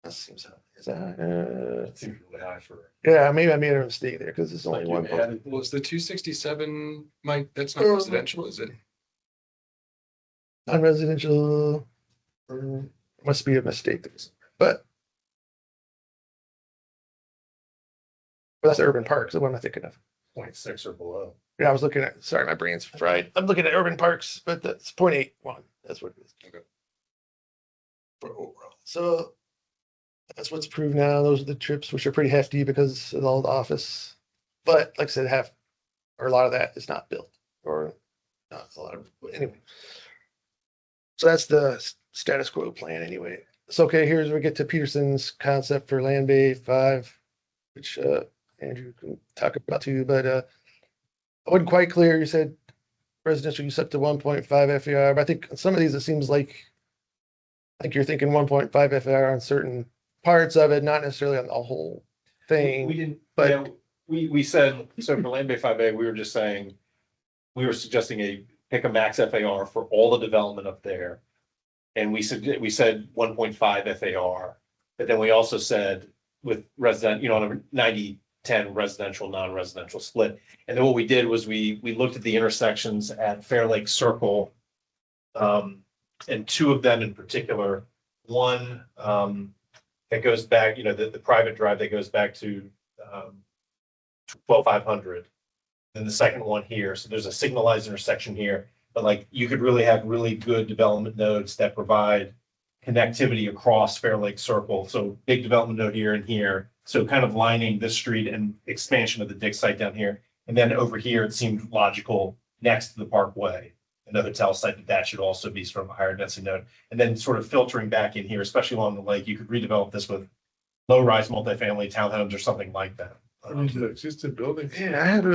That seems high. Is that Seems really high for. yeah, maybe I made a mistake there because it's only one. Was the 267, Mike, that's not Oh. residential, is it? Non-residential. Must be a mistake there, but that's urban parks. What am I thinking of? 0.6 or below. Yeah, I was looking at. Sorry, my brain's fried. I'm looking at urban parks, but that's 0.81. That's what it is. Okay. For overall, so that's what's approved now. Those are the trips, which are pretty hefty because of all the office. But like I said, or a lot of that is not built, or not a lot of anyway. So that's the status quo plan anyway. So okay, here's where we get to Peterson's concept for Land Bay 5, which Andrew can talk about too. But I wasn't quite clear. You said residential use up to 1.5 FAR, but I think some of these it seems like you're thinking 1.5 FAR on certain parts of it, not necessarily on the whole thing. We didn't, but- yeah, we said, so for Land Bay 5A, we were just saying, we were suggesting pick a max FAR for all the development up there. And we said 1.5 FAR, but then we also said with resident, on a 90-10 residential, non-residential split. And then what we did was we looked at the intersections at Fair Lake Circle. And two of them in particular, one that goes back, the private drive that goes back to 12,500. Then the second one here. So there's a signalized intersection here, but like you could really have really good development nodes that provide connectivity across Fair Lake Circle. So big development node here and here. So kind of lining this street and expansion of the dig site down here. And then over here, it seemed logical next to the Parkway and the hotel site that should also be sort of a higher density node. And then sort of filtering back in here, especially along the lake, you could redevelop this with low-rise multifamily townhomes or something like that. I mean, the existing building. Yeah, I have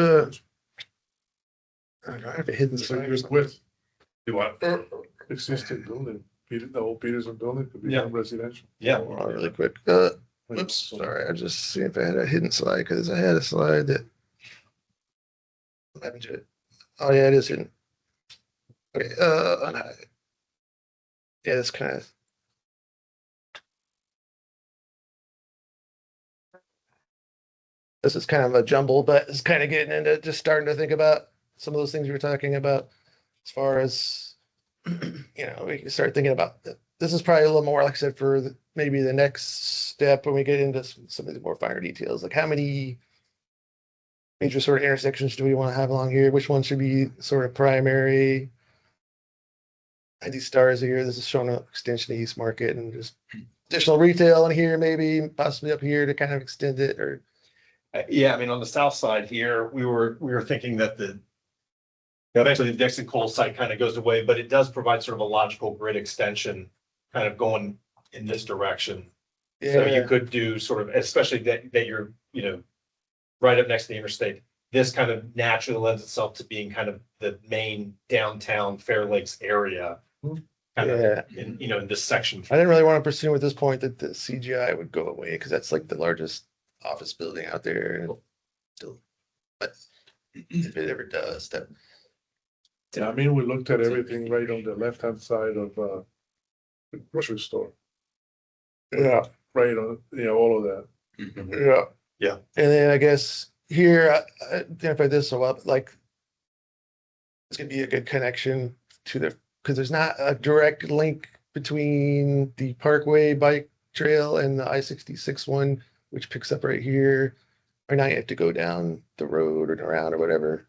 a hidden So sign. just with Do what? existing building, the old Peterson building could be Yeah. residential. Yeah. Hold on really quick. Oops, sorry. I just see if I had a hidden slide because I had a slide that. Oh yeah, it is hidden. Okay, yeah, that's kind of. this is kind of a jumble, but it's kind of getting into just starting to think about some of those things we were talking about as far as, we can start thinking about this is probably a little more, like I said, for maybe the next step when we get into some of the more finer details, like how many major sort of intersections do we want to have along here? Which one should be sort of primary? And these stars here, this is showing an extension of East Market and just additional retail in here, maybe possibly up here to kind of extend it or. Yeah, I mean, on the south side here, we were thinking that eventually the Dixon coal site kind of goes away, but it does provide sort of a logical grid extension kind of going in this direction. So you could do sort of, especially that you're, right up next to the interstate. This kind of naturally lends itself to being kind of the main downtown Fair Lakes area. Kind of in this section. I didn't really want to pursue at this point that the CGI would go away because that's like the largest office building out there. But if it ever does, that. Yeah, I mean, we looked at everything right on the left-hand side of the grocery store. Yeah. Right on, all of that. Yeah. Yeah. And then I guess here, I identified this so well, like it's gonna be a good connection to because there's not a direct link between the Parkway bike trail and the I-66 one, which picks up right here. Or now you have to go down the road and around or whatever.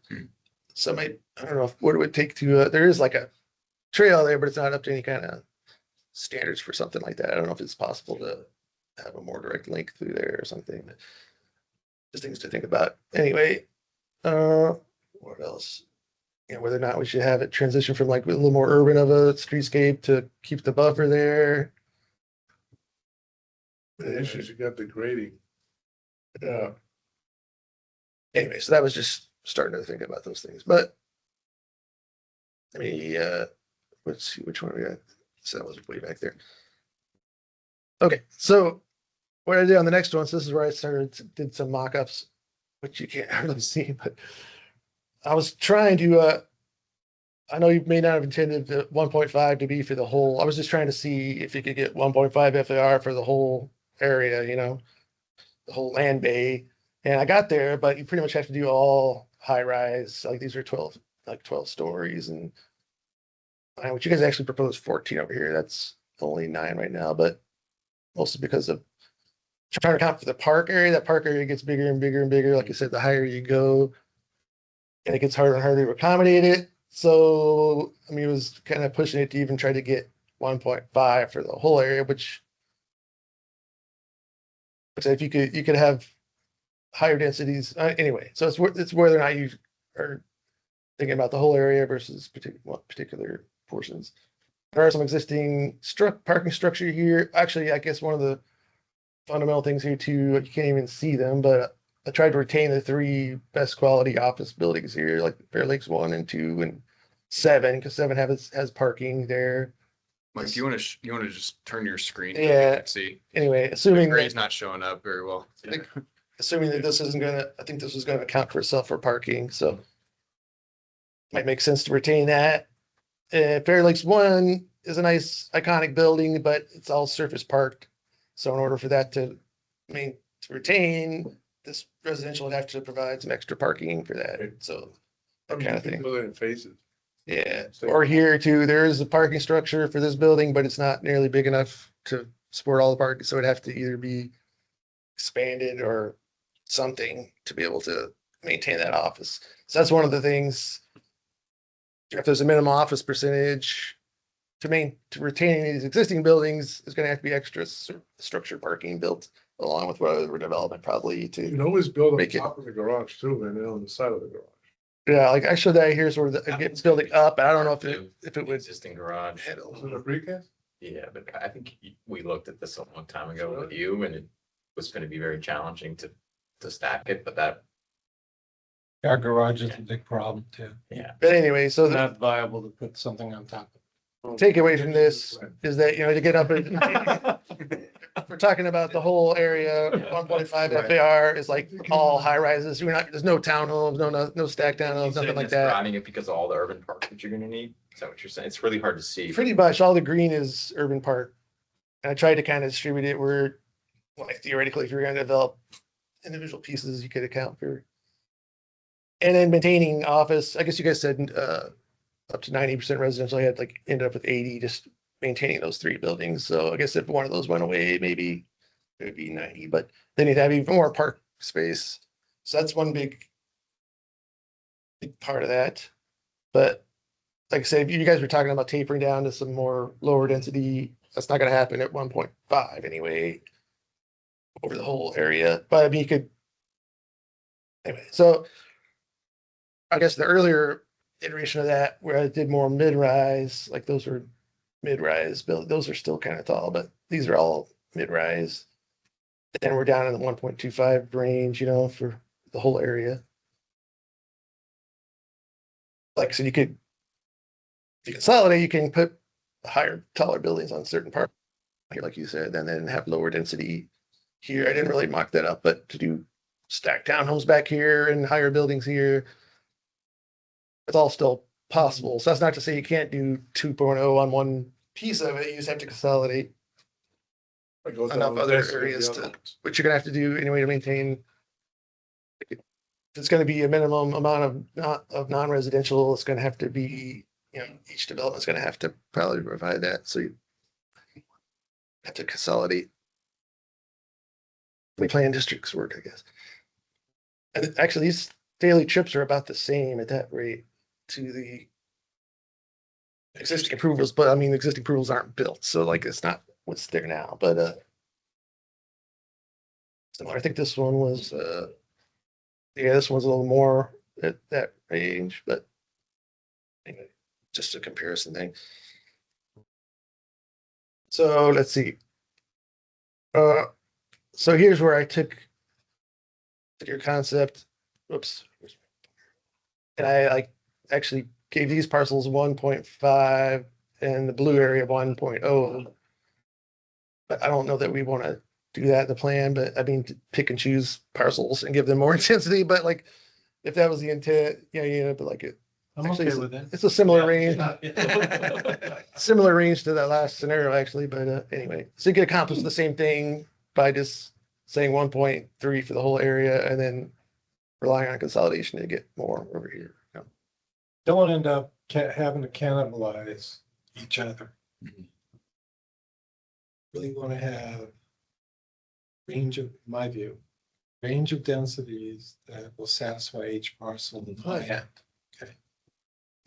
So I don't know what it would take to, there is like a trail there, but it's not up to any kind of standards for something like that. I don't know if it's possible to have a more direct link through there or something. Just things to think about. Anyway, what else? Whether or not we should have it transition from like a little more urban of a streetscape to keep the buffer there. The issues, you got the grading. Anyway, so that was just starting to think about those things. But let me let's see which one we got. So that was way back there. Okay, so what I did on the next one, so this is where I did some mock-ups, which you can't really see, but I was trying to I know you may not have intended the 1.5 to be for the whole. I was just trying to see if you could get 1.5 FAR for the whole area, the whole land bay. And I got there, but you pretty much have to do all high rise. Like these are 12 stories. And what you guys actually proposed 14 over here. That's only 9 right now, but mostly because of trying to account for the park area. That park area gets bigger and bigger and bigger. Like I said, the higher you go, and it gets harder and harder to accommodate it. So, I mean, it was kind of pushing it to even try to get 1.5 for the whole area, which if you could have higher densities anyway. So it's whether or not you are thinking about the whole area versus particular portions. There are some existing parking structure here. Actually, I guess one of the fundamental things here too, you can't even see them, but I tried to retain the 3 best quality office buildings here, like Fair Lakes 1 and 2 and 7, because 7 has parking there. Mike, do you want to just turn your screen? Yeah. See. Anyway, assuming Gray's not showing up very well. assuming that this isn't gonna, I think this was gonna account for itself for parking, so might make sense to retain that. Fair Lakes 1 is a nice iconic building, but it's all surface parked. So in order for that to retain, this residential would have to provide some extra parking for that. So that kind of thing. Build it in phases. Yeah, or here too, there is a parking structure for this building, but it's not nearly big enough to support all the parking. So it'd have to either be expanded or something to be able to maintain that office. So that's one of the things. If there's a minimum office percentage to retain these existing buildings, is going to have to be extra structured parking built along with whatever development probably You to. can always build on Make it- top of the garage too, and then on the side of the garage. Yeah, like I showed that here, sort of it's building up. I don't know if it The would existing garage. handle. Was it a precast? Yeah, but I think we looked at this a long time ago with you, and it was going to be very challenging to stack it, but that, Our garage is a big problem too. yeah. But anyway, so the Not viable to put something on top of. takeaway from this is that, to get up, we're talking about the whole area, 1.5 FAR is like all high rises. There's no townhomes, no stacked townhomes, nothing like that. Describing it because of all the urban park that you're going to need. Is that what you're saying? It's really hard to see. Pretty much all the green is urban park. And I tried to kind of distribute it where, like, theoretically, if you're going to develop individual pieces you could account for. And then maintaining office, I guess you guys said up to 90% residential. I had like ended up with 80, just maintaining those 3 buildings. So I guess if one of those went away, maybe it would be 90, but then you'd have even more park space. So that's one big part of that. But like I said, if you guys were talking about tapering down to some more lower density, that's not going to happen at 1.5 anyway over the whole area. But I mean, you could anyway. So I guess the earlier iteration of that, where I did more mid-rise, like those were mid-rise build. Those are still kind of tall, but these are all mid-rise. And we're down in the 1.25 range, for the whole area. Like I said, if you consolidate, you can put higher, taller buildings on certain parts, like you said, and then have lower density here. I didn't really mock that up, but to do stacked townhomes back here and higher buildings here, it's all still possible. So that's not to say you can't do 2.0 on one piece of it. You just have to consolidate enough other areas which you're gonna have to do anyway to maintain. If it's gonna be a minimum amount of non-residential, it's gonna have to be, each development's gonna have to probably provide that. So you have to consolidate. We plan districts work, I guess. And actually, these daily trips are about the same at that rate to the existing approvals, but I mean, existing approvals aren't built, so like it's not what's there now, but similar. I think this one was this one's a little more at that range, but anyway, just a comparison thing. So let's see. So here's where I took your concept. Whoops. And I like actually gave these parcels 1.5 and the blue area 1.0. But I don't know that we want to do that in the plan, but I mean, to pick and choose parcels and give them more intensity. But like, if that was the intent, but like it. I'm Actually, okay with that. It's a similar range, similar range to that last scenario, actually. But anyway, so you can accomplish the same thing by just saying 1.3 for the whole area and then relying on consolidation to get more over here. Don't end up having to cannibalize each other. Really want to have range of, my view, range of densities that will satisfy each parcel in the end. Okay.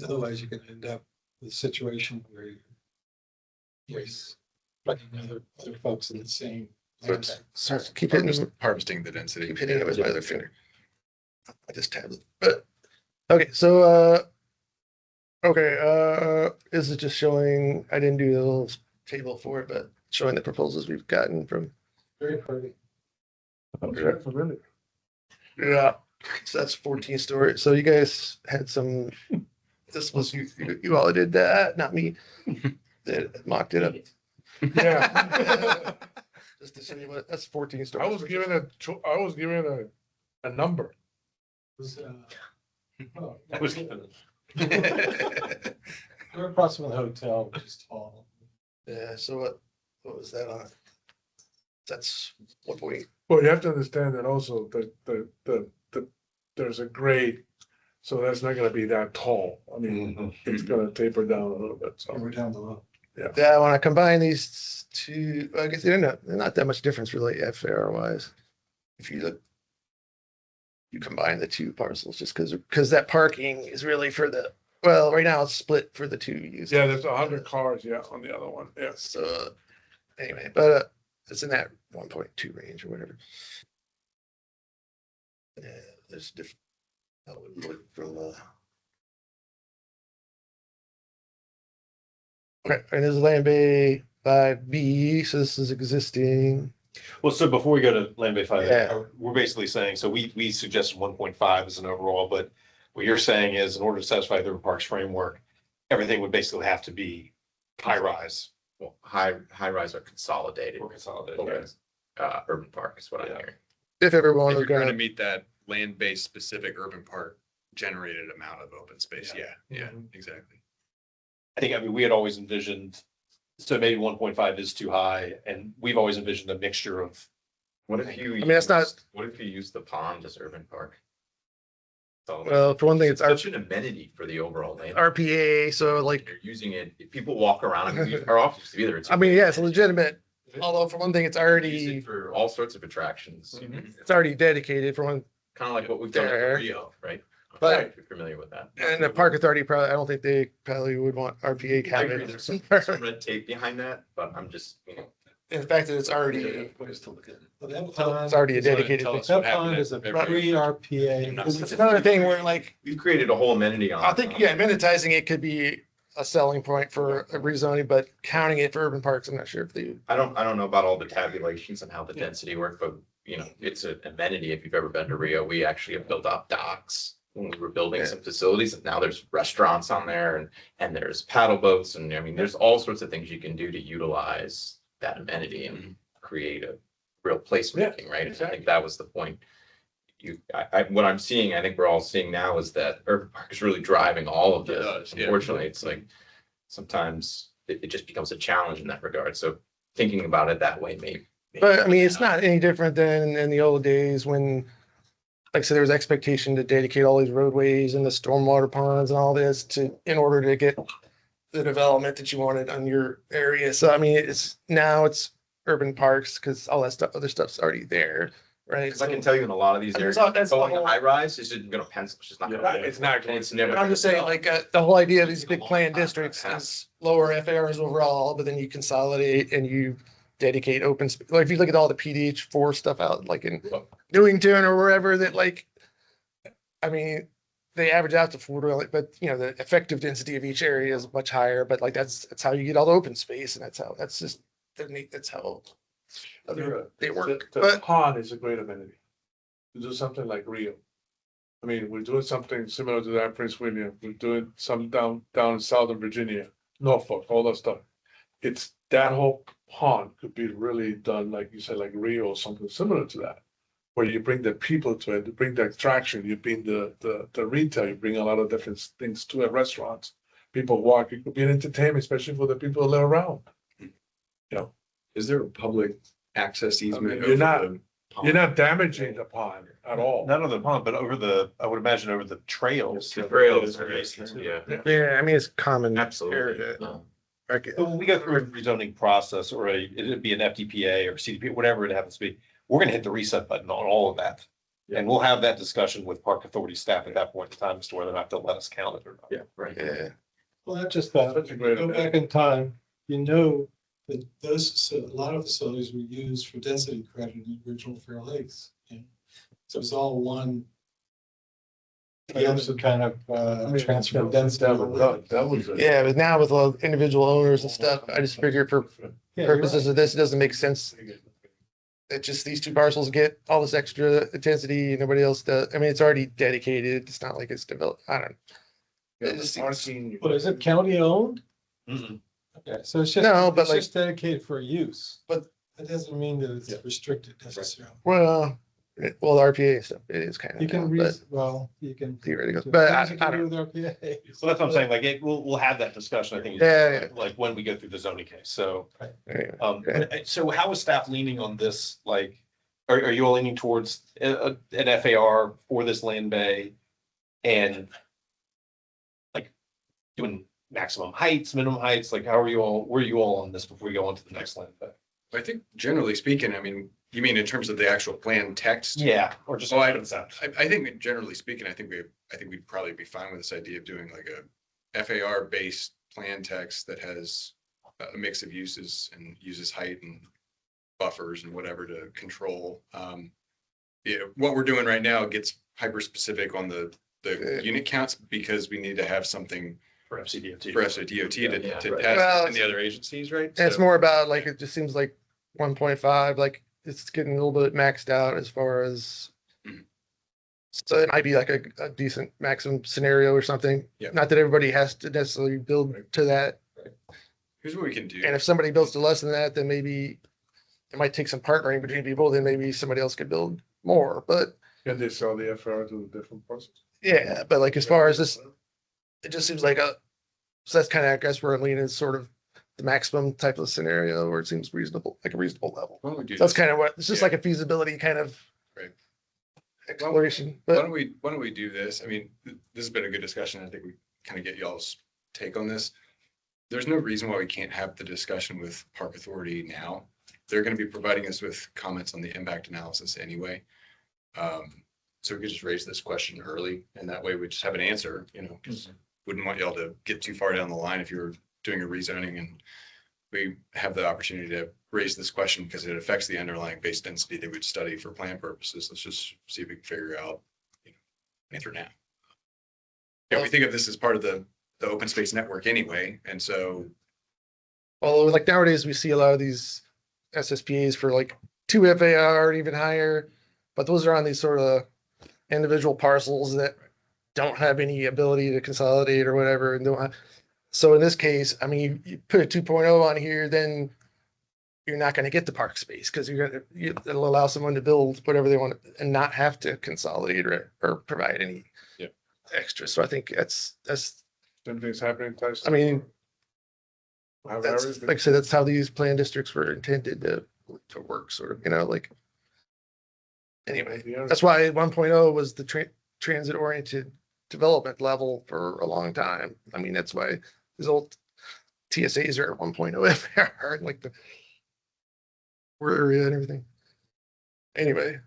Otherwise, you're going to end up with a situation where you're other folks in the same. So keep hitting, Harvesting the density. keep hitting it with my other finger. I just tabbed it, but okay. So this is just showing. I didn't do the little table for it, but showing the proposals we've gotten from. Very pretty. Familiar. Yeah, so that's 14 stories. So you guys had some. This was you all did that, not me. That mocked it up. Yeah. Just to show you what that's 14 I stories. was given a number. That was given. We're across from the hotel, which is tall. Yeah. So what was that on? That's 1.8. Well, you have to understand that also that there's a grade, so that's not gonna be that tall. I mean, it's gonna taper down a little bit, so. We're down below. Yeah, when I combine these two, I guess they're not that much difference really FAR wise. If you look, you combine the two parcels just because that parking is really for right now it's split for the two uses. Yeah, there's 100 cars, on the other one, yeah. So anyway, but it's in that 1.2 range or whatever. Yeah, there's different. That would look from okay, and there's Land Bay 5B, so this is existing. Well, so before we go to Land Bay 5, Yeah. we're basically saying, so we suggested 1.5 as an overall, but what you're saying is in order to satisfy the urban parks framework, everything would basically have to be high rise Well, high rise are consolidated. or consolidated. Okay. Urban park is what I'm Yeah. hearing. If everyone If was you're going to gonna, meet that land-based specific urban park generated amount of open space, yeah, exactly. I mean, we had always envisioned, so maybe 1.5 is too high, and we've always envisioned a mixture of What if you? mean, that's not- What if you use the pond as urban park? So, Well, for one thing, it's such an amenity for the overall land. RPA, so like, You're using it, if people walk around, I mean, our office used to be there. I mean, yeah, it's legitimate. Although for one thing, it's Use already, it for all sorts of attractions, it's already dedicated for one. kind of like what we've done at Fair. Rio, right? But- If you're familiar with that. And the park authority probably, I don't think they probably would want RPA I agree, counted. there's some red tape behind that, but I'm just, In fact, that it's already, It's already a dedicated Tell thing. us what That pond happened is a at Fairfax. pre-RPA. It's another thing where like, we've created a whole amenity on. I think, yeah, amenitizing it could be a selling point for a rezoning, but counting it for urban parks, I'm not sure if they. I don't know about all the tabulations and how the density work, but it's an amenity. If you've ever been to Rio, we actually have built up docks when we were building Yeah. some facilities, and now there's restaurants on there and there's paddle boats, and I mean, there's all sorts of things you can do to utilize that amenity and create a real placemaking, right? And I think that was the point. What I'm seeing, I think we're all seeing now is that urban park is really driving all of It this. does, yeah. Unfortunately, it's like sometimes it just becomes a challenge in that regard. So thinking about it that way, maybe. But I mean, it's not any different than in the old days when, like I said, there was expectation to dedicate all these roadways and the stormwater ponds and all this in order to get the development that you wanted on your area. So I mean, it's urban parks because all that stuff, other stuff's already there, right? Because I can tell you in a lot of these I mean, areas, that's the going whole- high rise is just gonna pencil, it's just not gonna. It's not going. It's never. I'm just saying, like, the whole idea of these big planned districts is lower FARs overall, but then you consolidate and you dedicate open, like, if you look at all the PDH4 stuff out, like in Newington or wherever that, like, I mean, they average out to 4, but the effective density of each area is much higher, but like, that's how you get all the open space, and that's just, that's how they work. The But pond is a great amenity. To do something like Rio. I mean, we're doing something similar to that in Prince William. We're doing some down in Southern Virginia, Norfolk, all that stuff. It's that whole pond could be really done, like you said, like Rio or something similar to that. Where you bring the people to it, you bring the attraction, you bring the retail, you bring a lot of different things to it, restaurants. People walk, it could be an entertainment, especially for the people who live around. Is there a public access easement? you're over not- the pond? You're not damaging the pond at all. Not on the pond, but I would imagine over the trails. The trails are, yeah, yeah, I mean, it's common. absolutely. area. Yeah. Okay. So when we go through a rezoning process or it'd be an FDPA or CDP, whatever it happens to be, we're gonna hit the reset button on all of that. And we'll have that discussion with Park Authority staff at that point in time as to whether or not they'll let us count it or not. Yeah, right. Yeah. Well, not just that, That's a if great you go back in time, that a lot of facilities were used for density credit in the original Fair Lakes. So it was all one. The other kind of transfer of density. That was. Yeah, but now with all individual owners and stuff, I just figure for Yeah, you're purposes of this, it doesn't make sense that just these two parcels get all this extra intensity, nobody else does. I mean, it's already dedicated. It's not like it's developed. I don't. It just seems- What is it, county owned? Mhm. Okay, so it's just. No, but it's just dedicated for use, But- that doesn't mean that it's restricted necessarily. Well, the RPA stuff, it is kind of. You can you can. Theoretical, but I Things you can don't. do with RPA. So that's what I'm saying, like, we'll have that discussion, I think. Yeah. Like when we go through the zoning case, so. Anyway, So how is staff leaning on this? Like, are you all leaning towards an FAR for this land bay? And like doing maximum heights, minimum heights, like where are you all on this before we go on to the next land bay? I think generally speaking, I mean, you mean in terms of the actual plan text? Yeah, or just. Oh, I concept. I think generally speaking, I think we'd probably be fine with this idea of doing like a FAR based plan text that has a mix of uses and uses height and buffers and whatever to control. Yeah, what we're doing right now gets hyper specific on the unit counts because we need to have something For FCDOT. for SODOT to Yeah, test right. Well, in the other agencies, right? And it's So- more about like, it just seems like 1.5, like it's getting a little bit maxed out as far as. Mhm. So it might be like a decent maximum scenario or something. Yeah. Not that everybody has to necessarily build to that. Here's what we can do. And if somebody builds to less than that, then maybe it might take some partnering between people, then maybe somebody else could build more, but Can they sell the FR to the different parcels? yeah, but like as far as this, it just seems like so that's kind of, I guess where I'm leaning is sort of the maximum type of scenario where it seems reasonable, like a reasonable level. Why don't we do So that's this? kind of what, it's just Yeah. like a feasibility kind of Right. exploration, Why but don't we do this? I mean, this has been a good discussion. I think we kind of get y'all's take on this. There's no reason why we can't have the discussion with Park Authority now. They're going to be providing us with comments on the impact analysis anyway. So we could just raise this question early, and that way we just have an answer, you know, because wouldn't want y'all to get too far down the line if you're doing a rezoning, and we have the opportunity to raise this question because it affects the underlying base density that we'd study for plan purposes. Let's just see if we can figure out, you know, answer now. Yeah, we think of this as part of the open space network anyway, and so although like nowadays we see a lot of these SSPAs for like 2 FAR or even higher, but those are on these sort of individual parcels that don't have any ability to consolidate or whatever. And don't have, so in this case, I mean, you put a 2.0 on here, then you're not going to get the park space because it'll allow someone to build whatever they want and not have to consolidate or provide any extra. So I think that's Same thing's happening. Twice. I mean, Have that's areas, like I said, that's how these plan districts were intended to work, sort of, you know, like. Anyway, Yeah. that's why 1.0 was the transit oriented development level for a long time. I mean, that's why these old TSAs are at 1.0 FAR, like the area and everything. Anyway,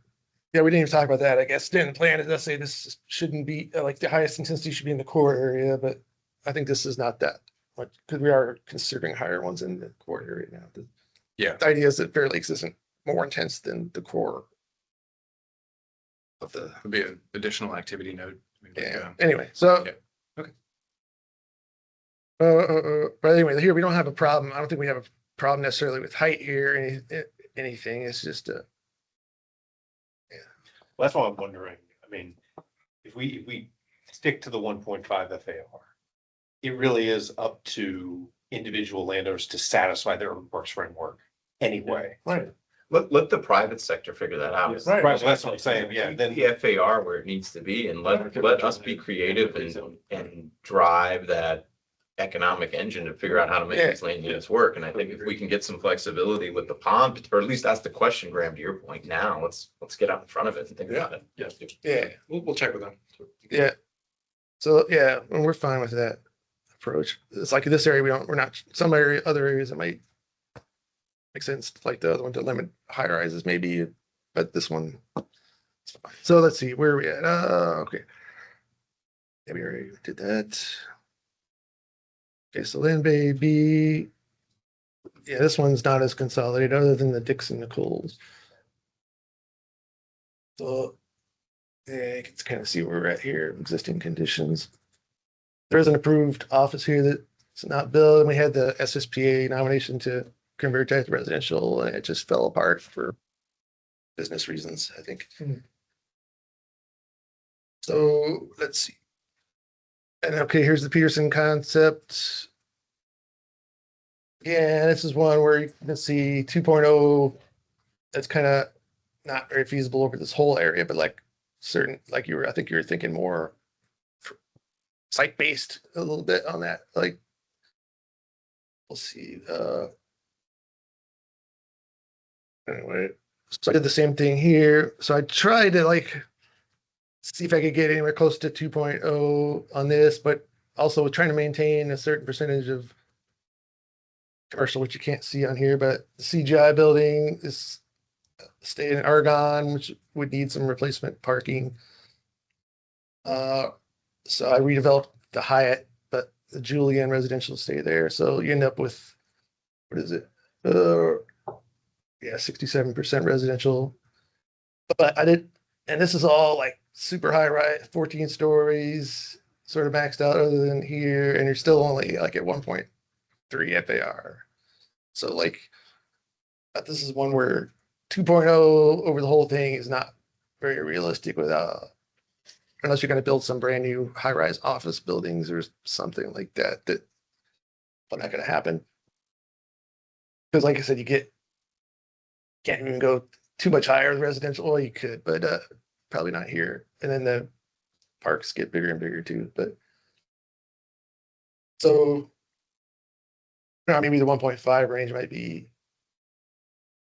yeah, we didn't even talk about that. I guess then the plan is, let's say this shouldn't be like the highest intensity should be in the core area, but I think this is not that much because we are considering higher ones in the core area now. yeah, The idea is that Fair Lakes isn't more intense than the core of the, it'll be an additional activity node. yeah. Anyway, so. Yeah. Okay. But anyway, here we don't have a problem. I don't think we have a problem necessarily with height here, anything. It's just Well, that's what I'm wondering. I mean, if we stick to the 1.5 FAR, it really is up to individual landowners to satisfy their own works framework anyway. Right. Let the private sector figure that out. Right. Right, well, that's what I'm saying. Yeah, Keep then the FAR where it needs to be, and let us be creative and drive that economic engine to figure out how to make Yeah. these land units work. And I think if we can get some flexibility with the pond, or at least ask the question, Graham, to your point now, let's get out in front of it and think about it. yeah, We'll check with them. yeah. So yeah, and we're fine with that approach. It's like in this area, we're not, some other areas that might make sense, like the other one to limit high rises maybe, but this one. It's fine. So let's see, where are we at? Okay. Yeah, we already did that. Okay, so then B, yeah, this one's not as consolidated other than the Dixon Nichols. So yeah, you can kind of see where we're at here, existing conditions. There's an approved office here that's not built, and we had the SSPA nomination to convert that to residential, and it just fell apart for business reasons, I think. So let's see. And okay, here's the Peterson concept. Yeah, this is one where you can see 2.0. That's kind of not very feasible over this whole area, but like certain, like I think you were thinking more site-based a little bit on that. Like, we'll see. Anyway, so I did the same thing here. So I tried to like see if I could get anywhere close to 2.0 on this, but also trying to maintain a certain percentage of commercial, which you can't see on here, but the CGI building is staying in Argonne, which would need some replacement parking. So I redeveloped the Hyatt, but the Julian residential stay there. So you end up with, what is it? Yeah, 67% residential. But I did, and this is all like super high rise, 14 stories, sort of maxed out other than here, and you're still only like at 1.3 FAR. So like, but this is one where 2.0 over the whole thing is not very realistic without, unless you're going to build some brand new high rise office buildings or something like that, that's not going to happen. Because like I said, can't even go too much higher with residential. Well, you could, but probably not here. And then the parks get bigger and bigger too. But so maybe the 1.5 range might be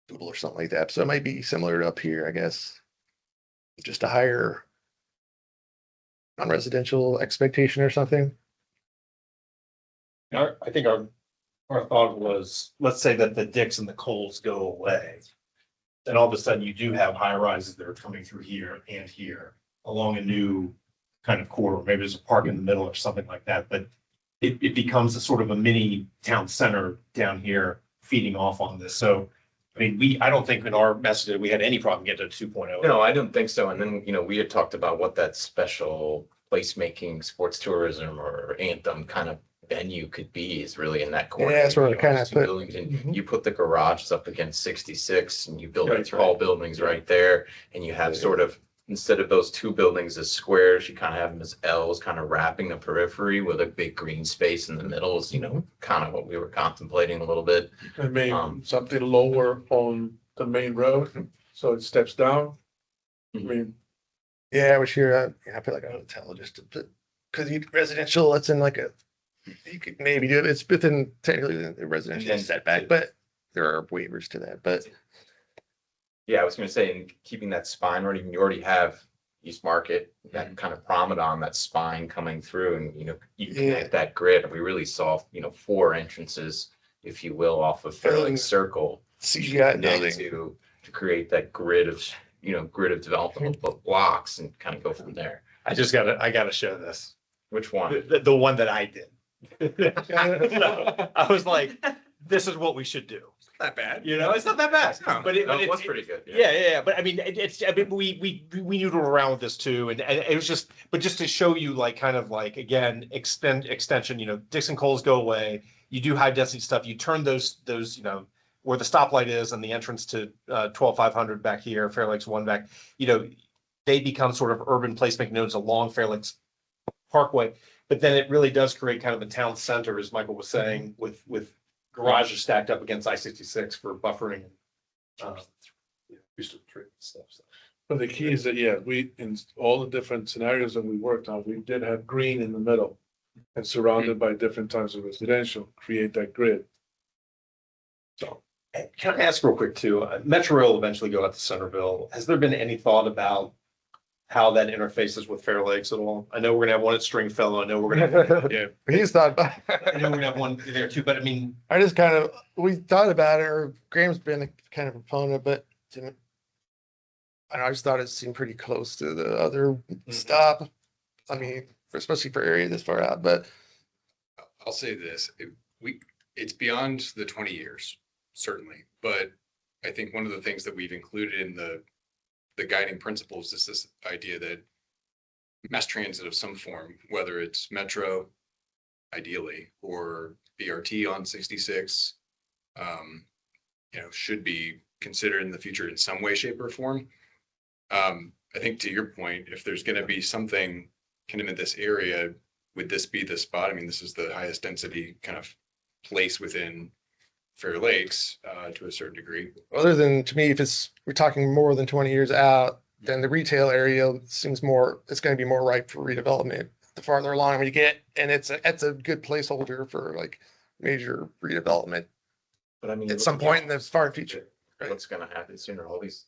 doable or something like that. So it might be similar to up here, I guess. Just a higher non-residential expectation or something. I think our thought was, let's say that the Dicks and the Coles go away. Then all of a sudden you do have high rises that are coming through here and here along a new kind of corridor. Maybe there's a park in the middle or something like that, but it becomes a sort of a mini town center down here feeding off on this. So, I mean, I don't think in our message that we had any problem getting to 2.0. No, I don't think so. And then, we had talked about what that special placemaking sports tourism or anthem kind of venue could be is really in that corner. Yeah, that's where we kind of Two put. buildings, and you put the garages up against 66 and you build Right, these tall buildings right there. And you have sort of, instead of those two buildings as squares, you kind of have them as L's, kind of wrapping the periphery with a big green space in the middle is, kind of what we were contemplating a little bit. I mean, something lower on the main road, so it steps down. I mean, Yeah, I was here. I feel like a hotel just because you residential, it's in like you could maybe do it. It's within technically the residential And then- setback, but there are waivers to that. But Yeah, I was gonna say, and keeping that spine, you already have East Market, that kind of promenade, that spine coming through and, you connect that grid. And we really saw, 4 entrances, if you will, off of Fairlake Circle. CGI connect building. to create that grid of, development of blocks and kind of go from there. I gotta show this. Which one? The one that I did. So, I was like, this is what we should do. Not bad. It's not that bad. No, But no, it it's was pretty good. Yeah. But I mean, we noodled around with this too, and it was just to show you like kind of like again extension. Dixon Coles go away. You do high density stuff. You turn those where the stoplight is and the entrance to 12500 back here, Fair Lakes 1 back. They become sort of urban placemaking nodes along Fair Lakes Parkway. But then it really does create kind of a town center, as Michael was saying, with garages stacked up against I-66 for buffering. Stuff. So. but the key is that, in all the different scenarios that we worked on, we did have green in the middle. And surrounded by different types of residential, create that grid. So. Can I ask real quick too? Metro Rail will eventually go out to Centerville. Has there been any thought about how that interfaces with Fair Lakes at all? I know we're gonna have one at Stringfellow. I know we're gonna have, He's thought about. I know we're gonna have one there too. But I mean, I just we thought about it, or Graham's been a kind of proponent, but I just thought it seemed pretty close to the other stop. I mean, especially for area this far out, but I'll say this, it's beyond the 20 years, certainly, but I think one of the things that we've included in the guiding principles is this idea that mass transit of some form, whether it's metro, ideally, or BRT on 66, should be considered in the future in some way, shape, or form. I think to your point, if there's going to be something kind of in this area, would this be the spot? I mean, this is the highest density kind of place within Fair Lakes to a certain degree. other than to me, if we're talking more than 20 years out, then the retail area seems it's going to be more ripe for redevelopment the farther along we get. And it's a good placeholder for like major redevelopment But I mean, at some point in the far future. what's gonna happen sooner? All these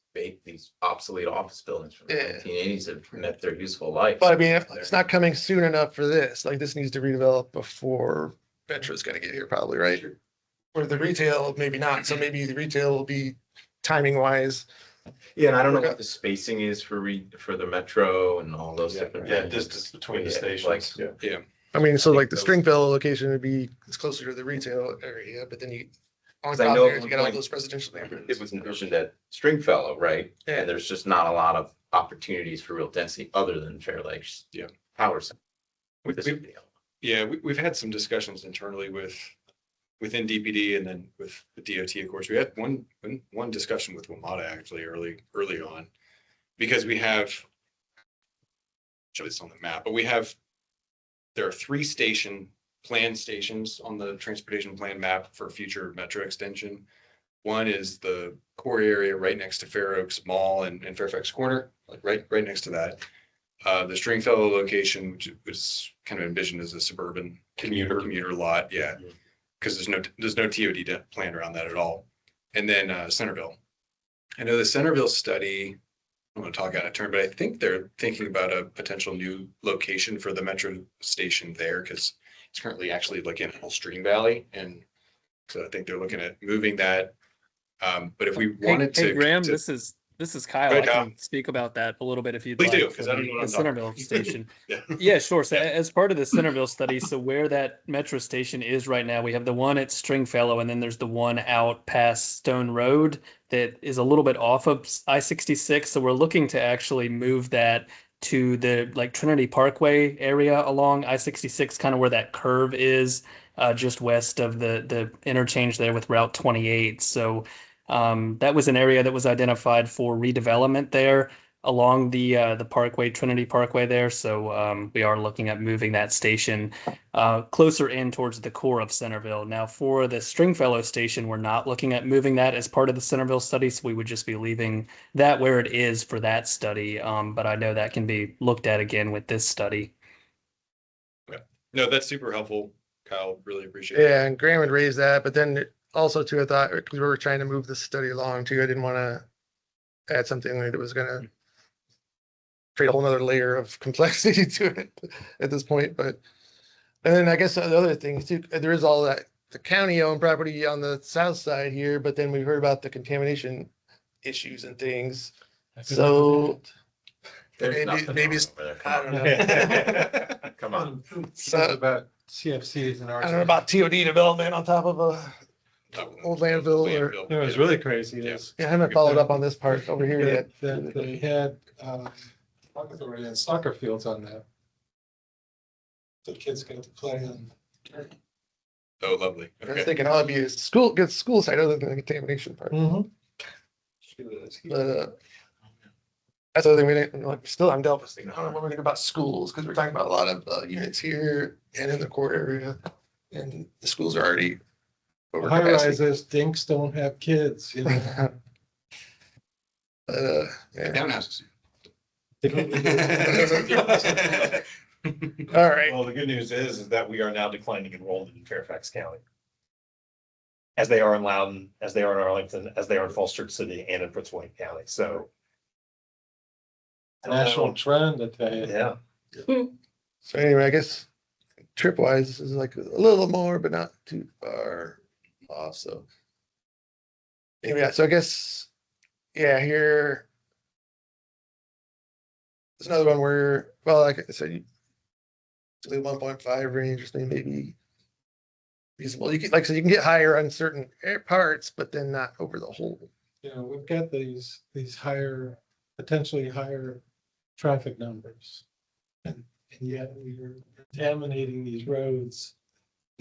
obsolete office buildings from the Yeah. 1980s have met their useful life. But I mean, if it's not coming soon enough for this, like this needs to redevelop before Metro's gonna get here probably, right? Or the retail, maybe not. So maybe the retail will be timing wise. Yeah, and I don't know what the spacing is for the metro and all those different. yeah, things. distance between the Yeah, stations. Yeah. I mean, so think like the those- Stringfellow location would be, it's closer to the retail area, but then on 'Cause I top know there, at you one got all point those residential neighborhoods. It was envisioned at Stringfellow, right? Yeah. And there's just not a lot of opportunities for real density other than Fair Lakes. Yeah. Power center. We've we've had some discussions internally within DPD and then with the DOT, of course. We had one discussion with WMATA actually early on, because we have, show this on the map, but there are 3 planned stations on the transportation plan map for future metro extension. One is the core area right next to Fair Oaks Mall and Fairfax Corner, like right next to that. The Stringfellow location, which was kind of envisioned as a suburban commuter lot, yeah. because there's no TOD plan around that at all. And then Centerville. I know the Centerville study, I'm going to talk out of turn, but I think they're thinking about a potential new location for the metro station there because it's currently actually like in Stream Valley. And so I think they're looking at moving that. But if we wanted Hey, to. Graham, this is Kyle. Go I ahead, Kyle. can speak about that a little bit if you'd Please like. do, because I don't know what The I'm talking Centerville about. station. Yeah. Yeah, sure. So Yeah. as part of the Centerville study, so where that metro station is right now, we have the one at Stringfellow, and then there's the one out past Stone Road that is a little bit off of I-66. So we're looking to actually move that to the like Trinity Parkway area along I-66, kind of where that curve is, just west of the interchange there with Route 28. So that was an area that was identified for redevelopment there along the Parkway, Trinity Parkway there. So we are looking at moving that station closer in towards the core of Centerville. Now for the Stringfellow station, we're not looking at moving that as part of the Centerville study. So we would just be leaving that where it is for that study. But I know that can be looked at again with this study. No, that's super helpful, Kyle. Really appreciate it. Yeah, and Graham had raised that, but then also too, I thought, because we were trying to move the study along too, I didn't want to add something that was gonna create a whole nother layer of complexity to it at this point, but. And then I guess the other thing too, there is all that, the county owned property on the south side here, but then we heard about the contamination issues and things. So There's maybe, nothing maybe, wrong over there. I Come don't on. know. Come on. So, About CFCs and I don't know about TOD development on top of a old landfill or, Landfill, It was yeah. really crazy. Yeah. is yeah, I haven't followed up on this part over here yet. That they had, soccer fields on that. The kids got to play on. Oh, lovely. I was Okay. thinking, oh, it'd be a good school site other than the contamination part. But that's the other thing we didn't, like, still I'm Delphus thinking, I don't know what we're thinking about schools, because we're talking about a lot of units here and in the core area. And the schools are already over High capacity. rises, dinks don't have kids, you know. Yeah. Townhouses. All right. Well, the good news is that we are now declining enrollment in Fairfax County. As they are in Loudoun, as they are in Arlington, as they are in Falls Church City and in Prince William County, so. National trend, I tell you. Yeah. So anyway, I guess trip wise, this is like a little more, but not too far off. So anyway, so I guess, yeah, here. There's another one where, well, like I said, it's the 1.5 range, just maybe feasible. You can, like I said, you can get higher on certain parts, but then not over the whole. You know, we've got these higher, potentially higher traffic numbers. And yet we are contaminating these roads.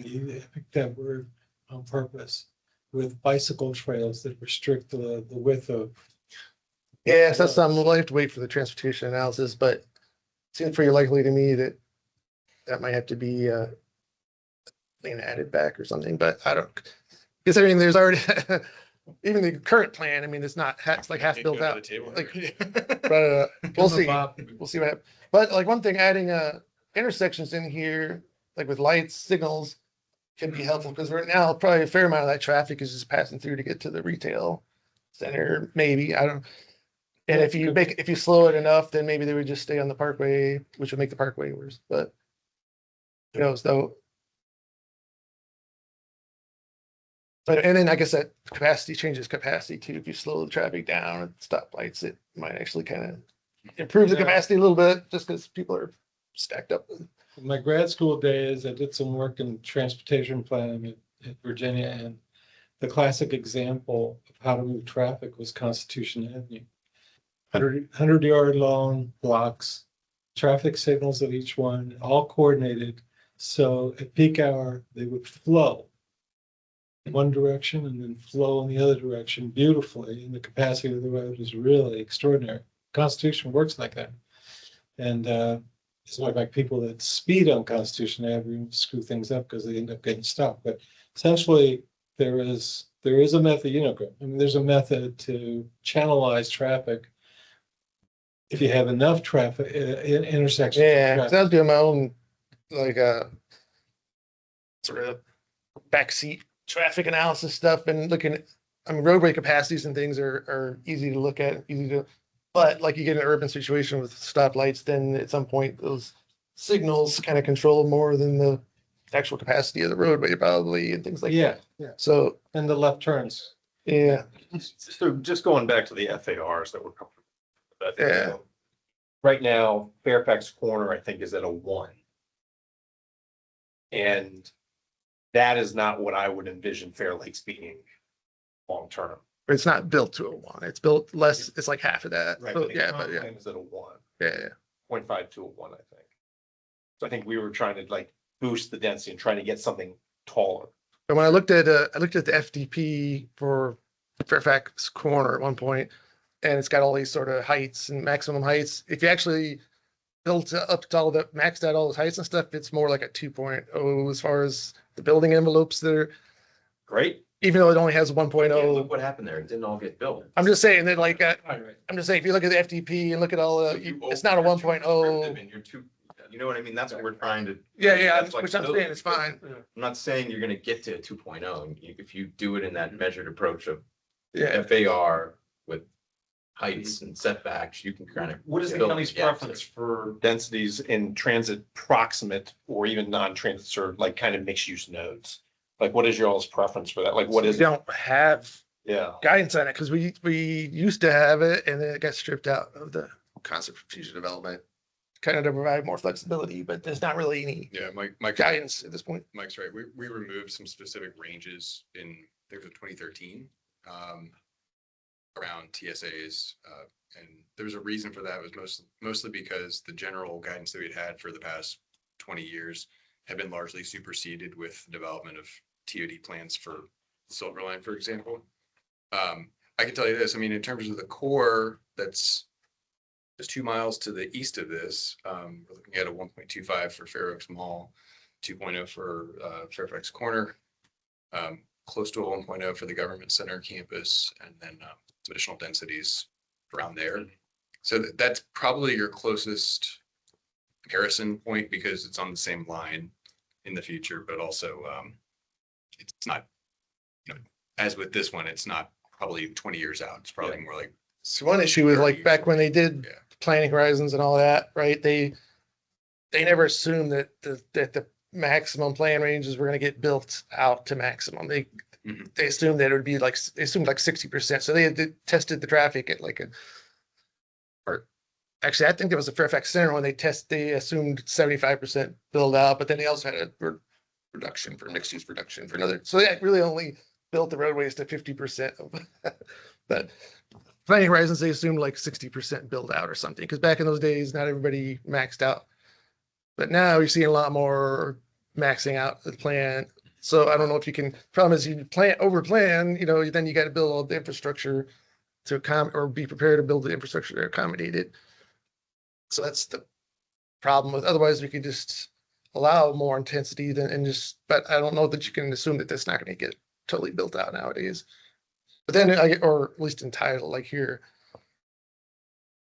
I picked that word on purpose with bicycle trails that restrict the width of. Yeah, so that's something we'll have to wait for the transportation analysis, but it seems pretty likely to me that that might have to be added back or something, but I don't, because I mean, there's already, even the current plan, I mean, it's not, it's like half Can't built go to out. the table. Like, but we'll see. We'll see what happens. But like one thing, adding intersections in here, like with lights, signals, can be helpful because right now probably a fair amount of that traffic is just passing through to get to the retail center. Maybe I don't. And if you slow it enough, then maybe they would just stay on the parkway, which would make the parkway worse. But who knows though? But and then I guess that capacity changes capacity too. If you slow the traffic down at stoplights, it might actually kind of improve the Yeah. capacity a little bit, just because people are stacked up. In my grad school days, I did some work in transportation planning at Virginia, and the classic example of how to move traffic was Constitution Avenue. 100-yard long blocks, traffic signals of each one, all coordinated. So at peak hour, they would flow in one direction and then flow in the other direction beautifully. And the capacity of the road is really extraordinary. Constitution works like that. And it's not like people that speed on Constitution Avenue screw things up because they end up getting stopped. But essentially, there is a method, you know, I mean, there's a method to channelize traffic if you have enough traffic in intersections. Yeah, 'cause I was doing my own like sort of backseat traffic analysis stuff and looking at, I mean, roadway capacities and things are easy to look at, easy to, but like you get an urban situation with stoplights, then at some point those signals kind of control more than the actual capacity of the roadway probably and things like that. Yeah, So, And the left turns. yeah, so just going back to the FARs that we're comfortable with. Yeah. Right now, Fairfax Corner, I think, is at a 1. And that is not what I would envision Fair Lakes being long-term. but it's not built to a 1. It's built less, it's like half of that. Right. So, the yeah, comp but yeah, plan is at a 1, yeah. 0.5 to a 1, I think. So I think we were trying to like boost the density and trying to get something taller. And when I looked at the FDP for Fairfax Corner at one point, and it's got all these sort of heights and maximum heights. If you actually built up to all the maxed out all those heights and stuff, it's more like a 2.0 as far as the building envelopes there, Great. even though it only has Yeah, look 1.0. what happened there. It didn't all get built. I'm just saying that like, Right. I'm just saying, if you look at the FDP and look at all, So you it's not a you're too 1.0. prescriptive and you're too, you know what I mean? That's what we're trying to. Yeah, that's which I'm saying is fine. I'm not saying you're gonna get to a 2.0. If you do it in that measured approach of Yeah, FAR with heights and setbacks, you can kind of. What is the build county's gaps preference for densities in transit proximate or even non-transit served, like kind of mixed use nodes? Like, what is y'all's preference for that? Like, what we is, don't have yeah, guidance on it because we used to have it and then it got stripped out of the concept for future development. Kind of to provide more flexibility, but there's not really any Yeah, Mike, guidance at this point. Mike's right. We removed some specific ranges in, I think it was 2013, around TSAs. And there was a reason for that. It was mostly because the general guidance that we'd had for the past 20 years had been largely superseded with the development of TOD plans for Silver Line, for example. I can tell you this, I mean, in terms of the core, that's just 2 miles to the east of this. We're looking at a 1.25 for Fair Oaks Mall, 2.0 for Fairfax Corner, close to a 1.0 for the Government Center campus, and then some additional densities around there. So that's probably your closest comparison point because it's on the same line in the future, but also it's not, you know, as with this one, it's not probably 20 years out. It's probably more like. So one issue is like back when they did Yeah. planning horizons and all that, right? They never assumed that the maximum plan ranges were going to get built out to maximum. They Mhm. they assumed that it would be like they assumed like 60%. So they had tested the traffic at like or actually I think it was the Fairfax Center when they assumed 75% build out, but then they also had a reduction for mixed use production for another. So they really only built the roadways to 50% of but planning horizons, they assumed like 60% build out or something, because back in those days, not everybody maxed out. But now you're seeing a lot more maxing out the plan. So I don't know if you can, problem is you over plan, you know, then you got to build all the infrastructure to or be prepared to build the infrastructure to accommodate it. So that's the problem with, otherwise we could just allow more intensity but I don't know that you can assume that that's not going to get totally built out nowadays. But then or at least entitled like here.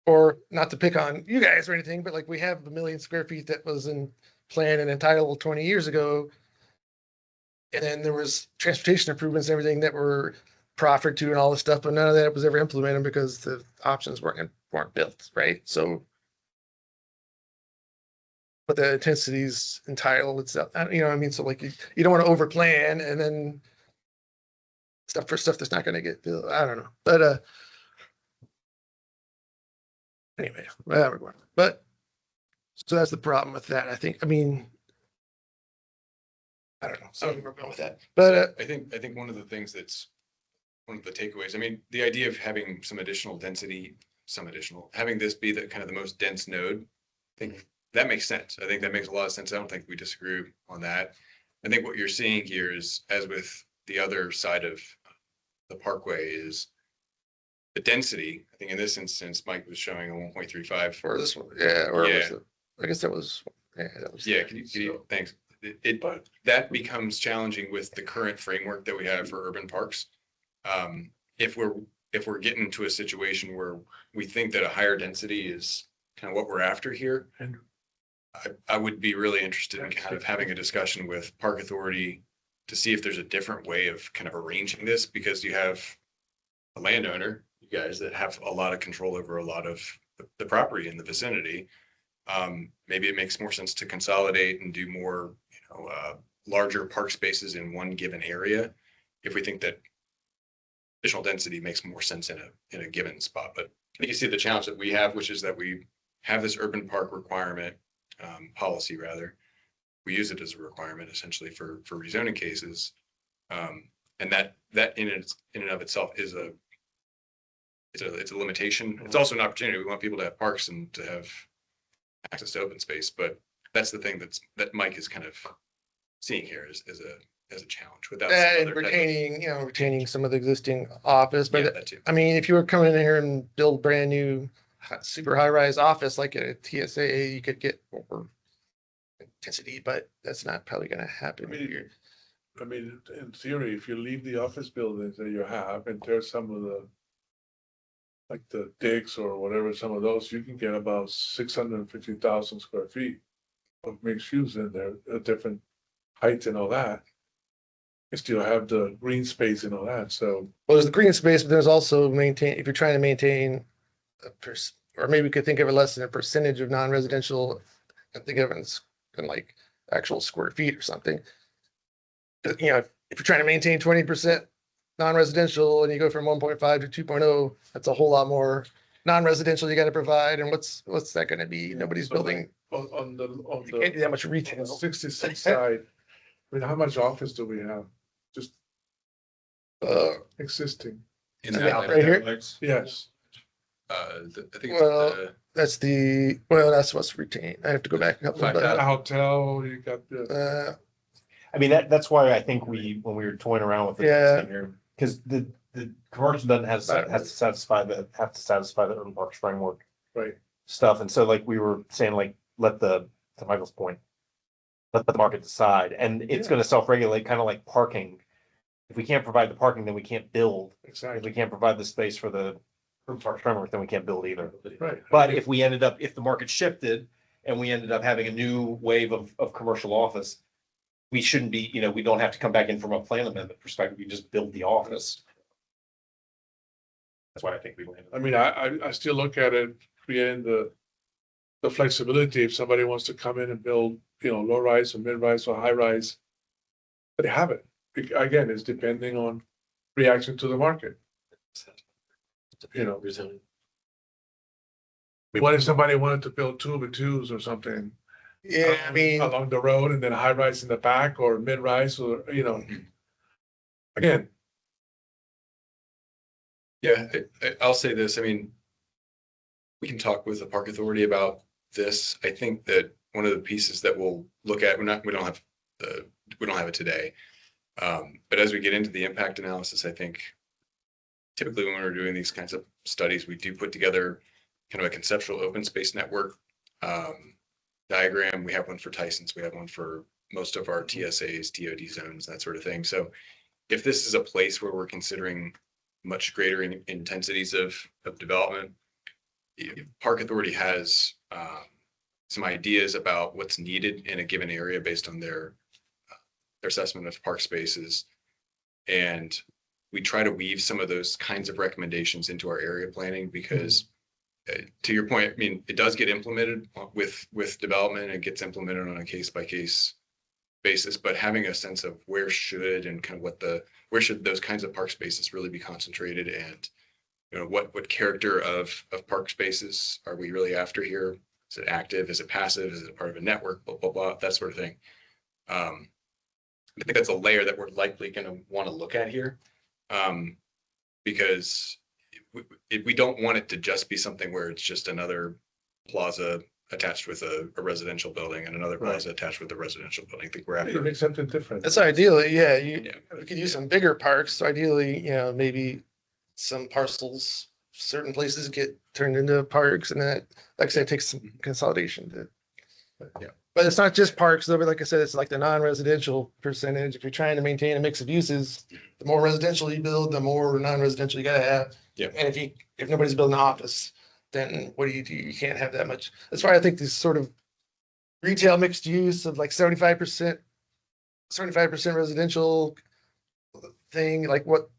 Or not to pick on you guys or anything, but like we have 1 million square feet that was in plan and entitled 20 years ago. And then there was transportation improvements and everything that were proffered to and all this stuff, but none of that was ever implemented because the options weren't built, right? So. But the intensities entitled itself, you know what I mean? So like you don't want to over plan and then stuff that's not gonna get built. I don't know, but anyway, whatever. But so that's the problem with that. I think. I mean, I don't know. So we're going with that, but I think one of the things that's one of the takeaways, I mean, the idea of having some additional density, having this be the kind of the most dense node, I think that makes sense. I think that makes a lot of sense. I don't think we disagree on that. I think what you're seeing here is, as with the other side of the parkway, is the density. I think in this instance, Mike was showing a 1.35 for this one, yeah. Or Yeah. was it, I guess that was. Yeah, that was. Yeah, can you, thanks. That becomes challenging with the current framework that we have for urban parks. If we're getting to a situation where we think that a higher density is kind of what we're after here, I would be really interested in kind of having a discussion with Park Authority to see if there's a different way of kind of arranging this, because you have a landowner, you guys that have a lot of control over a lot of the property in the vicinity. Maybe it makes more sense to consolidate and do more, larger park spaces in one given area, if we think that additional density makes more sense in a given spot. But I think you see the challenge that we have, which is that we have this urban park requirement, policy rather. We use it as a requirement essentially for rezoning cases. And that in and of itself is it's a limitation. It's also an opportunity. We want people to have parks and to have access to open space, but that's the thing that Mike is kind of seeing here as a challenge without some And other type of- retaining some of the existing office, Yeah, but that too. I mean, if you were coming in here and build brand new super high rise office like a TSA, you could get more intensity, but that's not probably gonna happen here. I mean, in theory, if you leave the office buildings that you have and there's some of the, like the digs or whatever, some of those, you can get about 650,000 square feet of mixed use in there, at different heights and all that. You still have the green space and all that, so. Well, there's the green space, but there's also if you're trying to maintain or maybe we could think of it less than a percentage of non-residential, and think of it in like actual square feet or something. If you're trying to maintain 20% non-residential and you go from 1.5 to 2.0, that's a whole lot more non-residential you got to provide. And what's that going to be? Nobody's So, building. On You can't do that much the retail. 66 side, I mean, how much office do we have? Just existing, In Yeah, that, right here? yes. I think Well, that's what's retained. I have to go back. a couple, Five You got a but, hotel, you got the, I mean, that's why I think when we were toying around with it. Yeah. Because the commercial doesn't have to satisfy the urban parks framework right, stuff. And so like we were saying, like, to Michael's point, let the market decide. And it's gonna self-regulate, kind of like parking. If we can't provide the parking, then we can't build. If exactly, we can't provide the space for the urban parks framework, then we can't build either. right. But if the market shifted and we ended up having a new wave of commercial office, we shouldn't be, we don't have to come back in from a plan amendment perspective. We just build the office. That's why I think we landed. I mean, I still look at it, creating the flexibility, if somebody wants to come in and build, low rise or mid rise or high rise. They have it. Again, it's depending on reaction to the market. What if somebody wanted to build 2x2s or something? yeah, I mean, Along the road and then high rise in the back or mid rise or, again, Yeah, I'll say this. I mean, we can talk with the park authority about this. I think that one of the pieces that we'll look at, we don't have it today. But as we get into the impact analysis, I think typically when we're doing these kinds of studies, we do put together kind of a conceptual open space network diagram. We have one for Tyson's, we have one for most of our TSAs, TOD zones, that sort of thing. So if this is a place where we're considering much greater intensities of development, park authority has some ideas about what's needed in a given area based on their assessment of park spaces. And we try to weave some of those kinds of recommendations into our area planning because to your point, I mean, it does get implemented with development. It gets implemented on a case by case basis, but having a sense of where should and kind of where should those kinds of park spaces really be concentrated, and what character of park spaces are we really after here? Is it active? Is it passive? Is it part of a network? Blah blah blah, that sort of thing. I think that's a layer that we're likely going to want to look at here, because we don't want it to just be something where it's just another plaza attached with a residential building and another plaza attached with a residential building. I think we're it after. makes something different. that's ideally, yeah, we could use some bigger parks. So ideally, maybe some parcels, certain places get turned into parks, and that, like I said, it takes some consolidation to. Yeah. But it's not just parks though, but like I said, it's like the non-residential percentage. If you're trying to maintain a mix of uses, the more residential you build, the more non-residential you gotta have. Yeah. And if nobody's building an office, then what do? You can't have that much. That's why I think this sort of retail mixed use of like 75% 75% residential thing, like what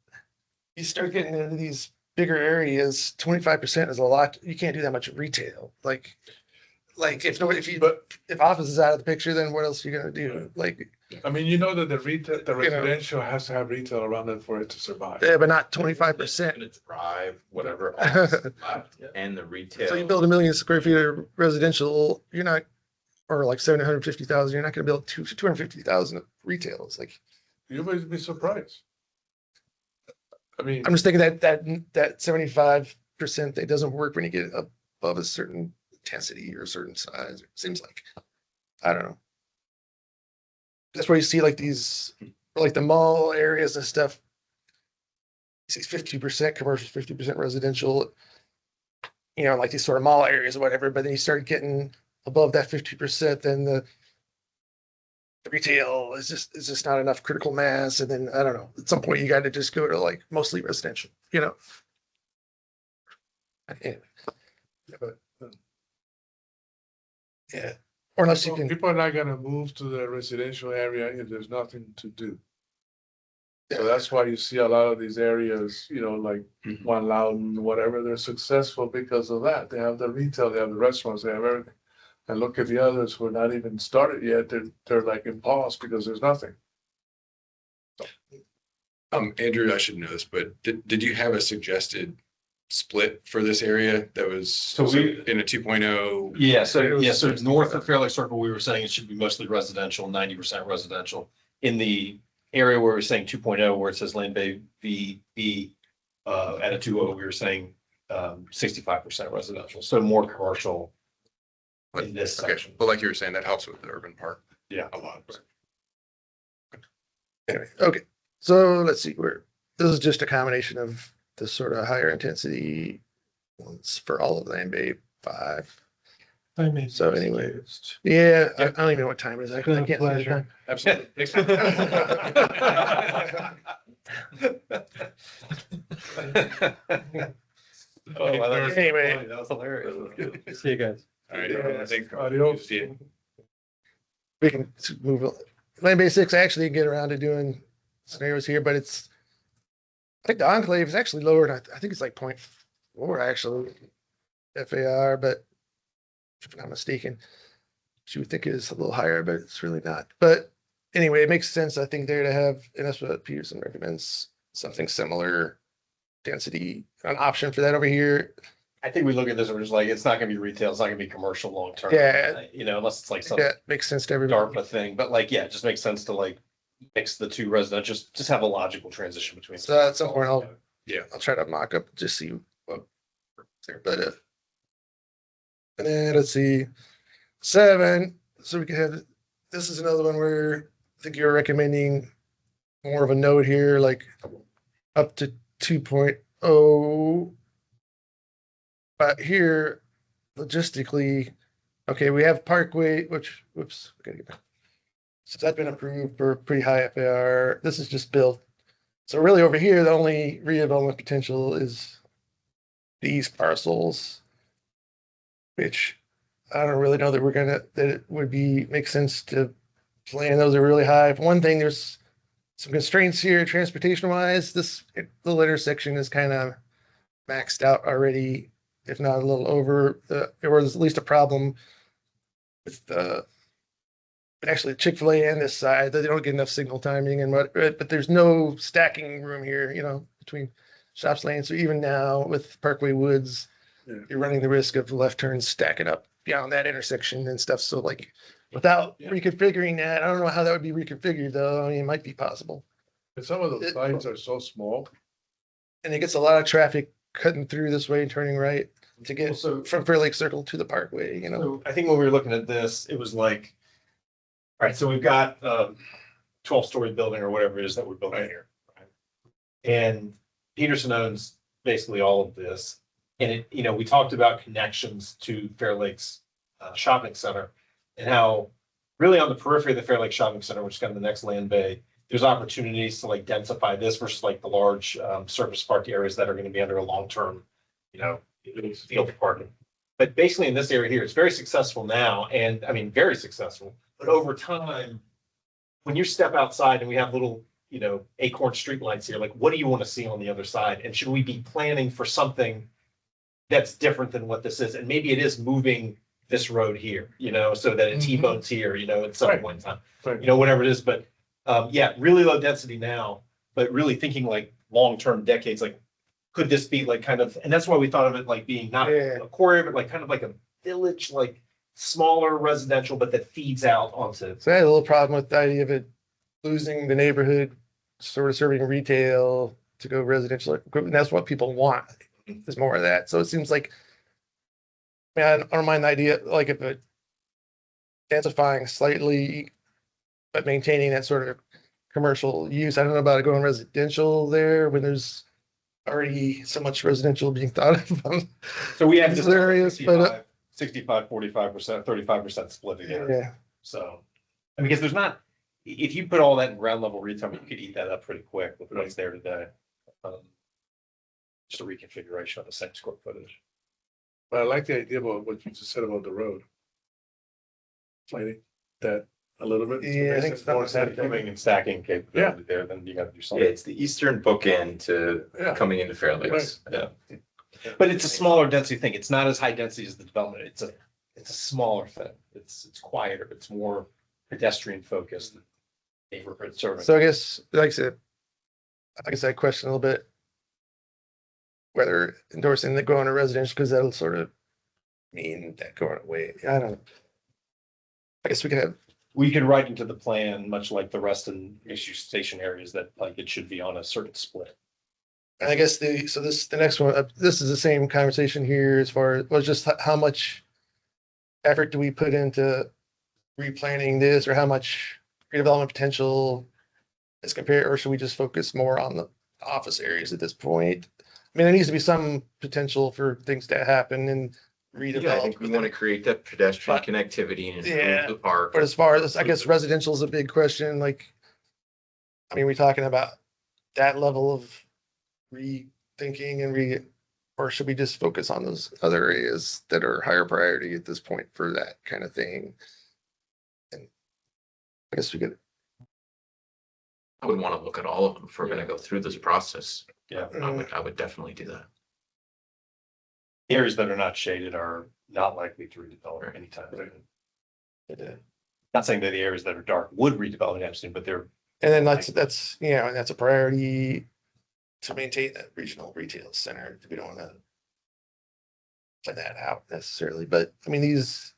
you start getting into these bigger areas, 25% is a lot. You can't do that much retail. Like if nobody, if office is out of the picture, then what else are you gonna do? Like, I mean, you know that the retail, the know. residential has to have retail around it for it to survive. yeah, but not 25%. Gonna drive whatever else is left and the retail. So you build 1 million square feet of residential, you're not, or like 750,000, you're not gonna build 250,000 of retail. It's like, You might be surprised. I mean, I'm just thinking that 75%, that doesn't work when you get above a certain intensity or a certain size. It seems like, I don't know. That's where you see like these, like the mall areas and stuff. You see 50% commercial, 50% residential, you know, like these sort of mall areas or whatever, but then you start getting above that 50%, then the retail is just not enough critical mass. And then I don't know, at some point you got to just go to like mostly residential, you know. Anyway. Yeah, but, yeah, or unless you can, people are not gonna move to the residential area if there's nothing to do. So that's why you see a lot of these areas, you know, like One Loudon, whatever, they're successful because of that. They have the retail, they have the restaurants, they have everything. And look at the others who are not even started yet. They're like in pause because there's nothing. Andrew, I should know this, but did you have a suggested split for this area that was So we- in a 2.0? Yeah, so north of Fairlake Circle, we were saying it should be mostly residential, 90% residential. In the area where we're saying 2.0, where it says Land Bay VB, at a 2.0, we were saying 65% residential, so more commercial in this Okay, section. but like you were saying, that helps with the urban park Yeah. a lot. anyway, okay. So let's see, this is just a combination of the sort of higher intensity ones for all of Land Bay 5. I may. So anyway, yeah, I Yeah. don't even know what time it is. I Been a can't see the pleasure. time. Absolutely. Anyway. That was hilarious. See you guys. All right. Yes. Thanks. Adios. See you. We can move on. Land Bay 6, I actually get around to doing scenarios here, but I think the enclave is actually lower. I think it's like 0.4 actually, FAR, but if I'm not mistaken, you would think it is a little higher, but it's really not. But anyway, it makes sense, I think, there to have, and that's what Peterson recommends, something similar density, an option for that over here. I think we look at this, and we're just like, it's not gonna be retail, it's not gonna be commercial long term. Yeah. You know, unless it's like some Yeah, makes sense to everybody. DARPA thing, but like, yeah, it just makes sense to like mix the two residential, just have a logical transition between. So at some point Yeah. I'll try to mock up, just see what there, but and then let's see, 7. So we can have, this is another one where I think you're recommending more of a note here, like up to 2.0. But here, logistically, okay, we have Parkway, which, whoops, we gotta get back. So that's been approved for pretty high FAR. This is just built. So really over here, the only redevelopment potential is these parcels, which I don't really know that that it would make sense to plan. Those are really high. For one thing, there's some constraints here, transportation wise. This little intersection is kind of maxed out already, if not a little over. There was at least a problem with actually Chick-fil-A and this side, that they don't get enough signal timing and but there's no stacking room here, you know, between shops lanes. So even now with Parkway Woods, you're running the risk of left turns stacking up beyond that intersection and stuff. So like without reconfiguring that, I don't know how that would be reconfigured though. I mean, it might be possible. And some of those signs are so small. And it gets a lot of traffic cutting through this way and turning right to get Also, from Fairlake Circle to the Parkway, you know. so I think when we were looking at this, it was like, all right, so we've got 12-story building or whatever it is that we're building here. Right? And Peterson owns basically all of this. And it, you know, we talked about connections to Fair Lakes Shopping Center and how really on the periphery of the Fair Lake Shopping Center, which is kind of the next land bay, there's opportunities to like densify this versus like the large surface park areas that are going to be under a long-term, you know, field parking. But basically in this area here, it's very successful now. And I mean, very successful. But over time, when you step outside and we have little, you know, acorn streetlights here, like what do you want to see on the other side? And should we be planning for something that's different than what this is? And maybe it is moving this road here, you know, so that it T-bones here, you know, at some Right. point in time, Right. you know, whatever it is. But yeah, really low density now, but really thinking like long-term decades, like could this be like kind of, and that's why we thought of it like being not Yeah. a core area, but like kind of like a village, like smaller residential, but that feeds out onto. So I had a little problem with the idea of it losing the neighborhood, sort of serving retail to go residential. And that's what people want. There's more of that. So it seems like, I don't mind the idea, like if it densifying slightly, but maintaining that sort of commercial use. I don't know about going residential there when there's already so much residential being thought of. So we have These this areas, but, 65, 45%, 35% split again. yeah. So, I mean, because there's not, if you put all that in ground level retail, you could eat that up pretty quick with what's there today. Just a reconfiguration of the same square footage. But I like the idea about what you just said about the road. Fighting that a little bit. Yeah, I think More it's not- Moving and stacking capability there, then you got to do Yeah, something. it's the eastern bookend to Yeah. coming into Fair Lakes. Yeah. But it's a smaller density thing. It's not as high density as the development. It's a smaller thing. It's quieter. It's more pedestrian focused. Neighborhood serving. So I guess, like I guess I question a little bit whether endorsing the going to residential, because that'll sort of mean that going away. I don't know. I guess we could have, We could write into the plan, much like the rest in issue station areas, that like it should be on a certain split. and I guess the next one, this is the same conversation here as far as, was just how much effort do we put into replanning this, or how much redevelopment potential is compared, or should we just focus more on the office areas at this point? I mean, there needs to be some potential for things to happen and redevelop. Yeah, I think we want to create that pedestrian But- connectivity and Yeah, improve the park. But as far as, I guess residential is a big question, like, I mean, we're talking about that level of rethinking and or should we just focus on those other areas that are higher priority at this point for that kind of thing? And I guess we could, I would want to look at all of them if we're going to go through this process. Yeah. I would definitely do that. Areas that are not shaded are not likely to redevelop anytime soon. Not saying that the areas that are dark would redevelop anytime soon, but they're. and then that's, you know, and that's a priority to maintain that regional retail center. We don't want to play that out necessarily, but I mean, these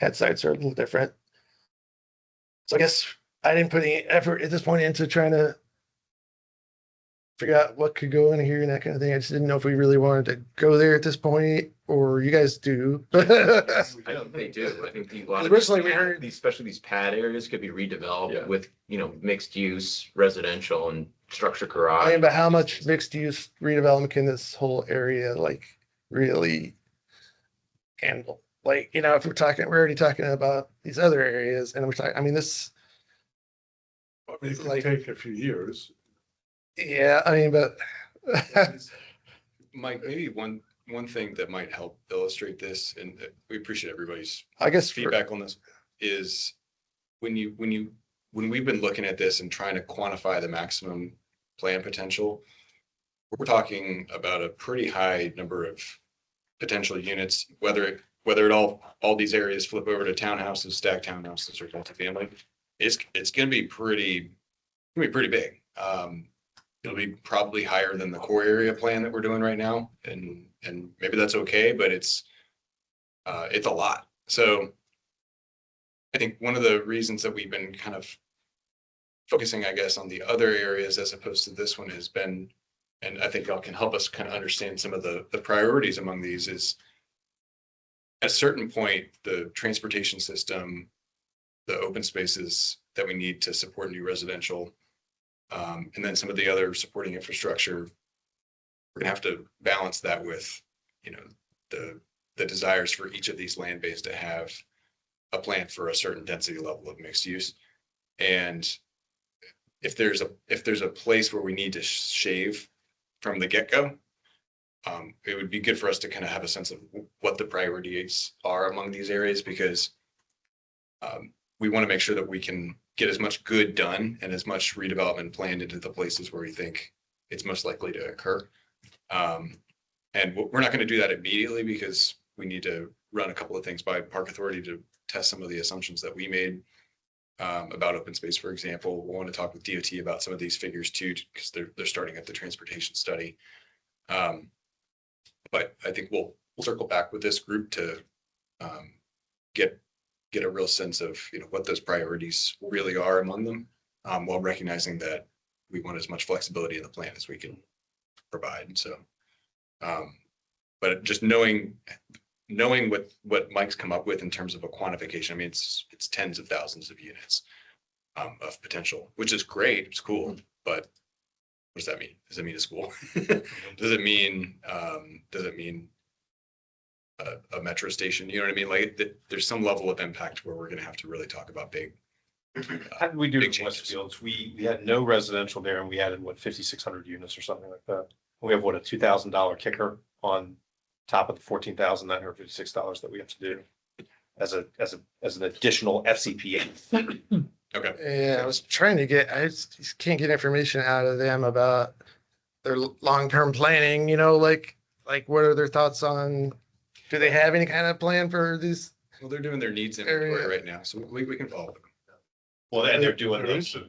pet sites are a little different. So I guess I didn't put any effort at this point into trying to figure out what could go in here and that kind of thing. I just didn't know if we really wanted to go there at this point, or you guys do. I think they do. I think a lot of Originally, we heard- these, especially these pad areas could be redeveloped Yeah. with, you know, mixed use, residential and structured I garage. mean, but how much mixed use redevelopment can this whole area like really handle? Like, you know, if we're already talking about these other areas and we're talking, I mean, this, I mean, it could Like- take a few years. yeah, I mean, but Mike, maybe one thing that might help illustrate this, and we appreciate everybody's I guess feedback on this, is when we've been looking at this and trying to quantify the maximum plan potential, we're talking about a pretty high number of potential units, whether it all these areas flip over to townhouses, stacked townhouses, or multifamily, it's gonna be pretty big. It'll be probably higher than the core area plan that we're doing right now, and maybe that's okay, but it's a lot. So I think one of the reasons that we've been kind of focusing, I guess, on the other areas as opposed to this one has been, and I think y'all can help us kind of understand some of the priorities among these, is at a certain point, the transportation system, the open spaces that we need to support new residential, and then some of the other supporting infrastructure, we're gonna have to balance that with, you know, the desires for each of these land bases to have a plan for a certain density level of mixed use. And if there's a place where we need to shave from the get-go, it would be good for us to kind of have a sense of what the priorities are among these areas, because we want to make sure that we can get as much good done and as much redevelopment planned into the places where we think it's most likely to occur. And we're not going to do that immediately because we need to run a couple of things by Park Authority to test some of the assumptions that we made about open space, for example. We'll want to talk with DOT about some of these figures too, because they're starting up the transportation study. But I think we'll circle back with this group to get a real sense of, you know, what those priorities really are among them, while recognizing that we want as much flexibility in the plan as we can provide. So, but just knowing what Mike's come up with in terms of a quantification, I mean, it's tens of thousands of units of potential, which is great. It's cool, but what does that mean? Does it mean a school? Does it mean a metro station? You know what I mean? Like there's some level of impact where we're going to have to really talk about big. How did we do Big in changes. Westfields? We had no residential there and we added what, 5,600 units or something like that. We have what, a $2,000 kicker on top of the $14,956 that we have to do as an additional FCPA. Okay. Yeah, I was trying to get, I just can't get information out of them about their long-term planning, you know, like what are their thoughts on, do they have any kind of plan for this? Well, they're doing their needs inventory Area. right now, so we can follow them. Well, and they're doing also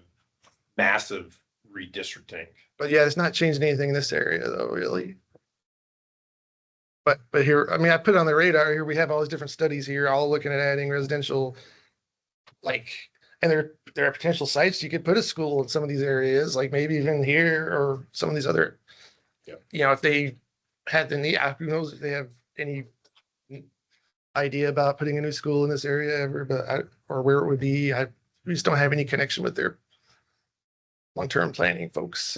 massive redistricting. But yeah, it's not changing anything in this area though, really. But here, I mean, I put it on the radar here. We have all these different studies here, all looking at adding residential, like, and there are potential sites you could put a school in some of these areas, like maybe even here or some of these other. Yeah. You know, if they had the need, who knows if they have any idea about putting a new school in this area ever, but or where it would be. We just don't have any connection with their long-term planning folks.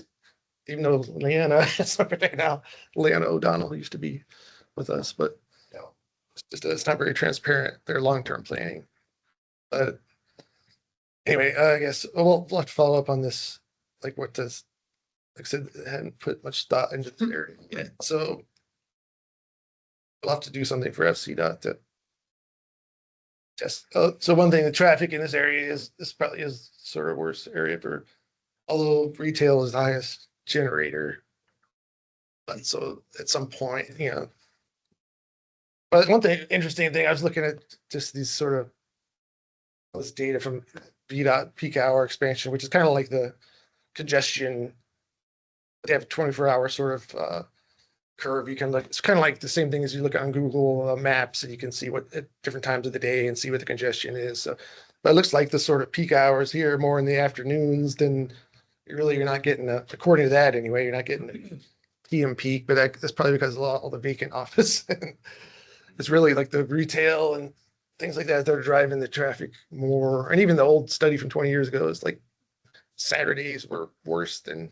Even though Leanna, right now, Leanna O'Donnell used to be with us, but you know, it's not very transparent, their long-term planning. But anyway, I guess we'll have to follow up on this, like what does, like I said, I hadn't put much thought into this area yet, so we'll have to do something for FCDOT to test. So one thing, the traffic in this area this probably is sort of worst area for, although retail is the highest generator. But so at some point, you know. But one thing, interesting thing, I was looking at just these sort of this data from VDOT peak hour expansion, which is kind of like the congestion. They have a 24-hour sort of curve. You can look, it's kind of like the same thing as you look on Google Maps and you can see what at different times of the day and see what the congestion is. So, but it looks like the sort of peak hours here more in the afternoons than you're not getting according to that anyway, you're not getting a PM peak, but that's probably because of all the vacant office. It's really like the retail and things like that are driving the traffic more. And even the old study from 20 years ago is like Saturdays were worse than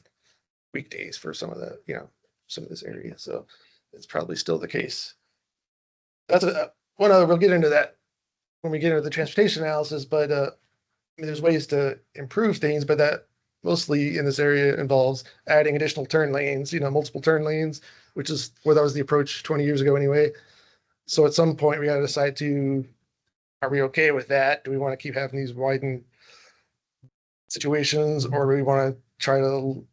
weekdays for some of the, you know, some of this area. So it's probably still the case. That's one other, we'll get into that when we get into the transportation analysis, but I mean, there's ways to improve things, but that mostly in this area involves adding additional turn lanes, you know, multiple turn lanes, which is where that was the approach 20 years ago anyway. So at some point we got to decide are we okay with that? Do we want to keep having these widened situations, or do we want to try to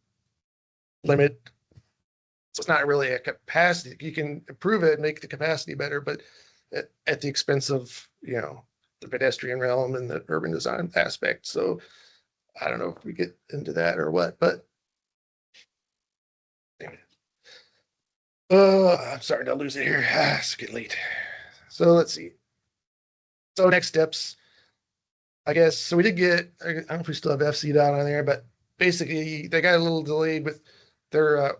limit? So it's not really a capacity. You can improve it and make the capacity better, but at the expense of, you know, the pedestrian realm and the urban design aspect. So I don't know if we get into that or what, but anyway. I'm starting to lose it here. It's getting late. So let's see. So next steps, I guess. So we did get, I don't know if we still have FCDOT on there, but basically they got a little delayed with their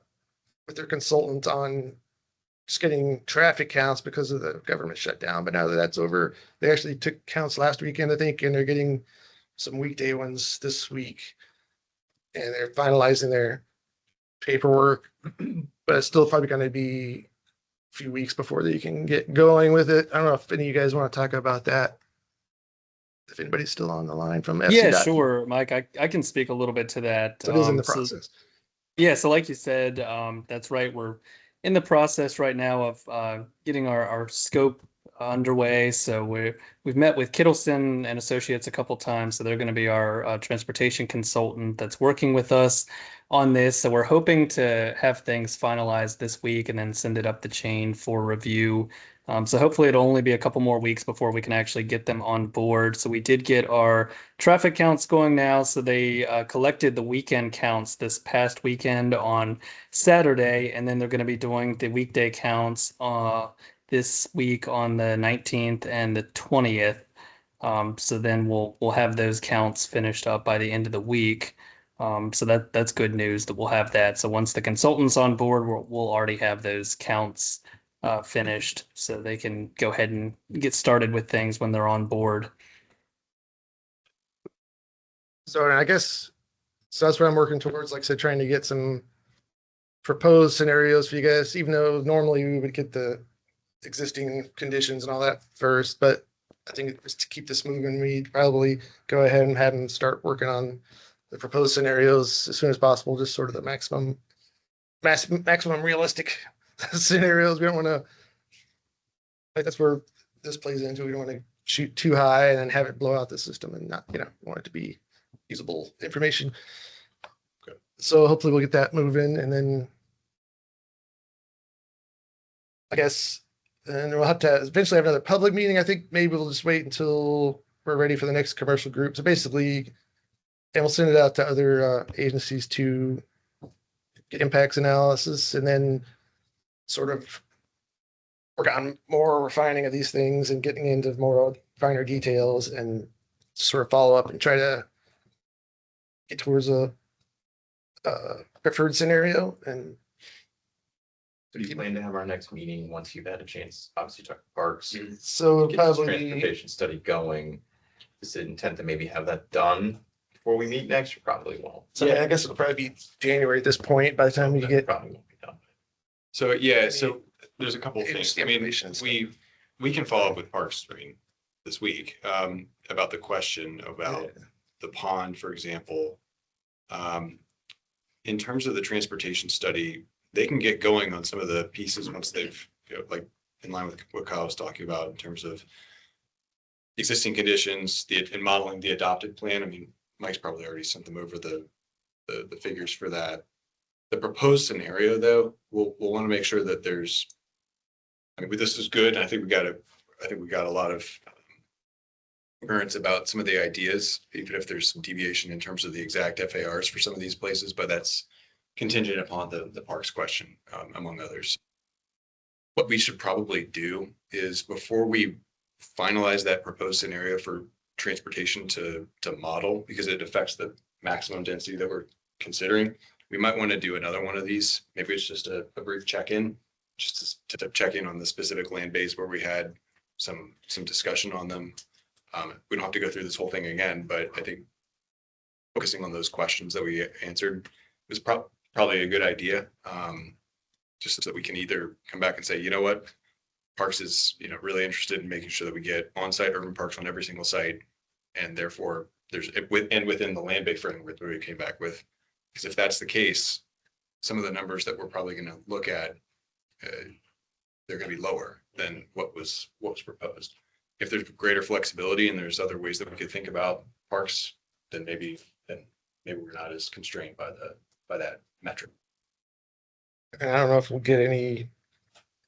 consultant on just getting traffic counts because of the government shutdown. But now that that's over, they actually took counts last weekend, I think, and they're getting some weekday ones this week. And they're finalizing their paperwork, but it's still probably going to be a few weeks before they can get going with it. I don't know if any of you guys want to talk about that. If anybody's still on the line from FCDOT. Yeah, sure, Mike. I can speak a little bit to that. So it is in the So- process. Yeah, so like you said, that's right. We're in the process right now of getting our scope underway. So we've met with Kittleson and Associates a couple times. So they're going to be our transportation consultant that's working with us on this. So we're hoping to have things finalized this week and then send it up the chain for review. So hopefully it'll only be a couple more weeks before we can actually get them on board. So we did get our traffic counts going now. So they collected the weekend counts this past weekend on Saturday, and then they're going to be doing the weekday counts this week on the 19th and the 20th. So then we'll have those counts finished up by the end of the week. So that's good news that we'll have that. So once the consultant's on board, we'll already have those counts finished, so they can go ahead and get started with things when they're on board. So I guess, so that's what I'm working towards, like I said, trying to get some proposed scenarios for you guys, even though normally we would get the existing conditions and all that first, but I think just to keep this moving, we'd probably go ahead and have them start working on the proposed scenarios as soon as possible, just sort of the maximum realistic scenarios. We don't want to, like, that's where this plays into. We don't want to shoot too high and then have it blow out the system and not, want it to be usable information. Okay. So hopefully we'll get that moving, and then I guess, and we'll have to eventually have another public meeting. I think maybe we'll just wait until we're ready for the next commercial group. So basically, and we'll send it out to other agencies to get impacts analysis, and then sort of work on more refining of these things and getting into more finer details, and sort of follow up and try to get towards a preferred scenario. And So do you plan to have our next meeting once you've had a chance, obviously talk parks, so get this probably, transportation study going? Is it intent to maybe have that done before we meet next? You probably won't. so yeah, I guess it'll probably be January at this point by the time we That get. Probably won't be done. So, yeah, so there's a couple of It's things. the I mean, information stuff. we can follow up with Parks, this week, about the question about the pond, for example. In terms of the transportation study, they can get going on some of the pieces once they've, like, in line with what Kyle was talking about in terms of existing conditions, and modeling the adopted plan. I mean, Mike's probably already sent them over the figures for that. The proposed scenario, though, we'll want to make sure that there's, I mean, this is good. And I think we got a lot of concurrence about some of the ideas, even if there's some deviation in terms of the exact FARs for some of these places, but that's contingent upon the parks question, among others. What we should probably do is, before we finalize that proposed scenario for transportation to model, because it affects the maximum density that we're considering, we might want to do another one of these. Maybe it's just a brief check-in, just to check in on the specific land base where we had some discussion on them. We don't have to go through this whole thing again, but I think focusing on those questions that we answered was probably a good idea. Just so that we can either come back and say, you know what, Parks is, really interested in making sure that we get on-site urban parks on every single site, and therefore there's within the land bank framework that we came back with. Because if that's the case, some of the numbers that we're probably going to look at, they're going to be lower than what was proposed. If there's greater flexibility and there's other ways that we could think about parks, then maybe we're not as constrained by that metric. And I don't know if we'll get any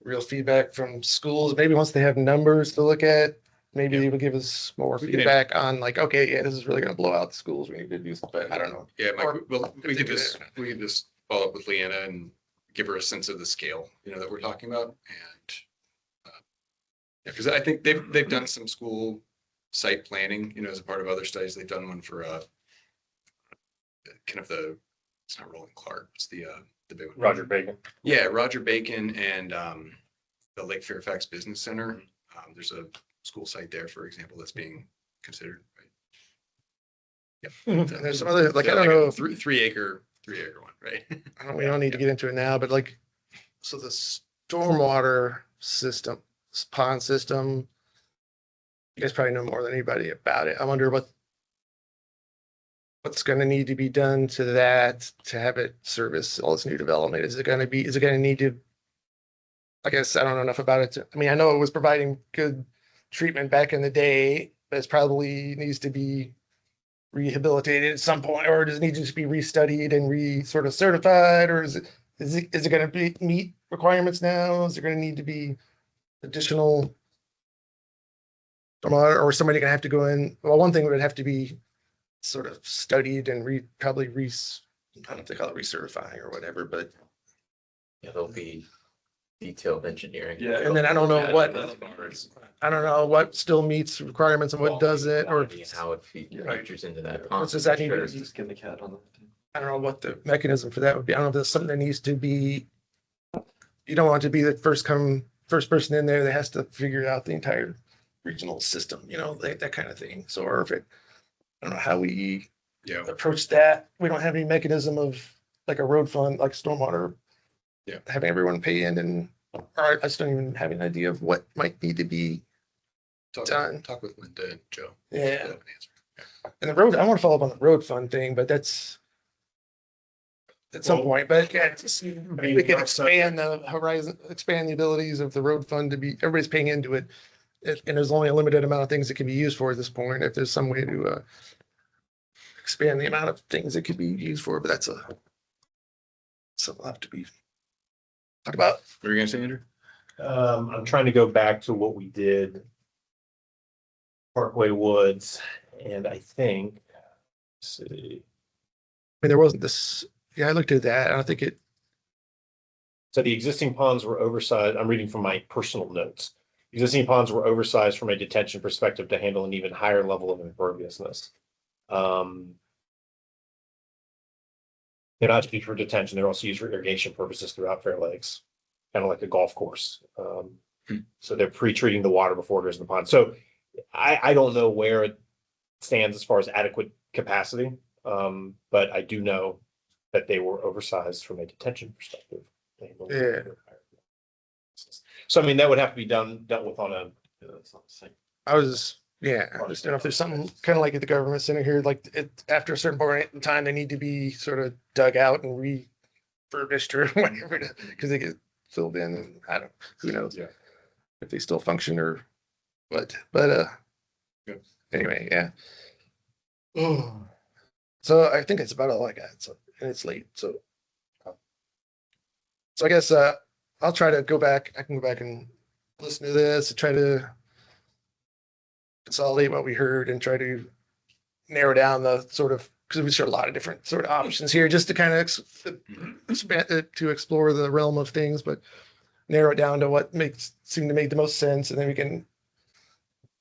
real feedback from schools. Maybe once they have numbers to look at, maybe Yeah. they will give us more We can- feedback on, like, okay, yeah, this is really going to blow out the schools. We need to do something. I don't know. Yeah, Mike, Or we if could they do just follow up with Leanna and give her a sense of the scale, that we're talking about. And because I think they've done some school site planning, as a part of other studies. They've done one for kind of it's not Roland Clark, it's the big one. Roger Bacon. Yeah, Roger Bacon and the Lake Fairfax Business Center. There's a school site there, for example, that's being considered. Right? And there's some other, like, I So don't know a if three acre one, right? we don't need to get into it now, but like, so the stormwater system, pond system, you guys probably know more than anybody about it. I wonder what's going to need to be done to that to have it service all this new development. Is it going to need to I guess I don't know enough about it. I mean, I know it was providing good treatment back in the day, but it's probably needs to be rehabilitated at some point, or does it need to just be restudied and sort of certified, or is it going to be meet requirements now? Is there going to need to be additional, or somebody going to have to go in? Well, one thing would have to be sort of studied and probably I don't know if they call it recertifying or whatever, but Yeah, there'll be detailed engineering. Yeah. and then I don't know what still meets requirements and what doesn't, or Quantity and how it features into that. what's does that need to Sure. be? Just get the cat on that. I don't know what the mechanism for that would be. I don't know if there's something that needs to be. You don't want to be the first person in there that has to figure out the entire regional system, that kind of thing. So, or if I don't know how we Yeah. approach that. We don't have any mechanism of like a road fund, like stormwater. Yeah. Having everyone pay in, and or I just don't even have an idea of what might need to be done. Talk with Linda and Joe. Yeah. They'll have an answer. And the road, I want to follow up on the road fund thing, but that's at some point, but yeah, we can expand the horizon, expand the abilities of the road fund to be, everybody's paying into it. And there's only a limited amount of things it can be used for at this point. If there's some way to expand the amount of things it could be used for, but that's something will have to be talked about. What were you gonna say, Andrew? I'm trying to go back to what we did. Parkway Woods, and I think, let's see, I mean, there wasn't this, yeah, I looked at that. I don't think it, so the existing ponds were oversized. I'm reading from my personal notes. Existing ponds were oversized from a detention perspective to handle an even higher level of imperviousness. They're not just used for detention, they're also used for irrigation purposes throughout Fair Lakes, kind of like a golf course. So they're pre-treating the water before it goes in the pond. So I don't know where it stands as far as adequate capacity, but I do know that they were oversized from a detention perspective. Yeah. So I mean, that would have to be dealt with on a. I just don't know if there's something kind of like at the government center here, like after a certain point in time, they need to be sort of dug out and refurbished or whatever, because they get filled in, and I don't, who knows? Yeah. If they still function or what, Yeah. Anyway, yeah. So I think it's about all I got. So, and it's late, so I guess I'll try to go back. I can go back and listen to this and try to consolidate what we heard and try to narrow down the sort of, because we showed a lot of different sort of options here, just to kind of expand to explore the realm of things, but narrow it down to what seem to make the most sense, and then we can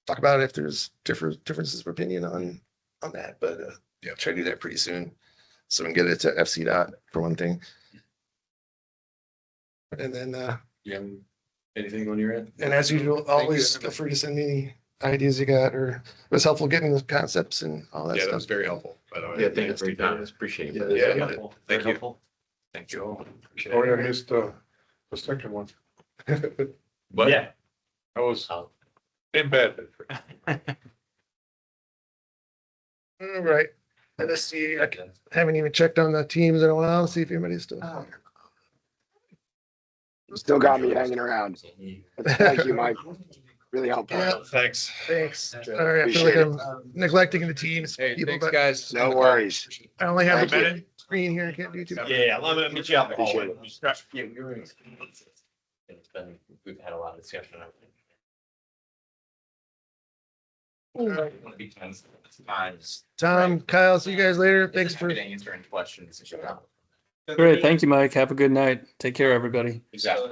talk about it if there's differences of opinion on that. But Yeah. try to do that pretty soon, so we can get it to FC.dot for one thing. And then, You have anything on your end? and as usual, always feel free to send me any ideas you got, or it was helpful getting the concepts and all that Yeah, that stuff. was very helpful, by the way. Yeah, thank you for your time. Appreciate it. Yeah. Thank you. Thank you. Oh, I missed the second one. But Yeah. I was Oh. in bed. All right. Let's see. I haven't even checked on the teams in a while. See if anybody's still. Still got me hanging around. Thank you, Mike. Really helpful. Yeah. Thanks. Thanks. Sorry, I feel like I'm neglecting the teams. Hey, people, thanks, but guys. No worries. I only have a Thank you. minute screen here. I can't do too much. Yeah, I'm gonna meet you out in the hallway. Yeah, we were. We've had a lot of discussion. Tom, Kyle, see you guys later. Thanks for. Answering questions. Great. Thank you, Mike. Have a good night. Take care, everybody. Exactly.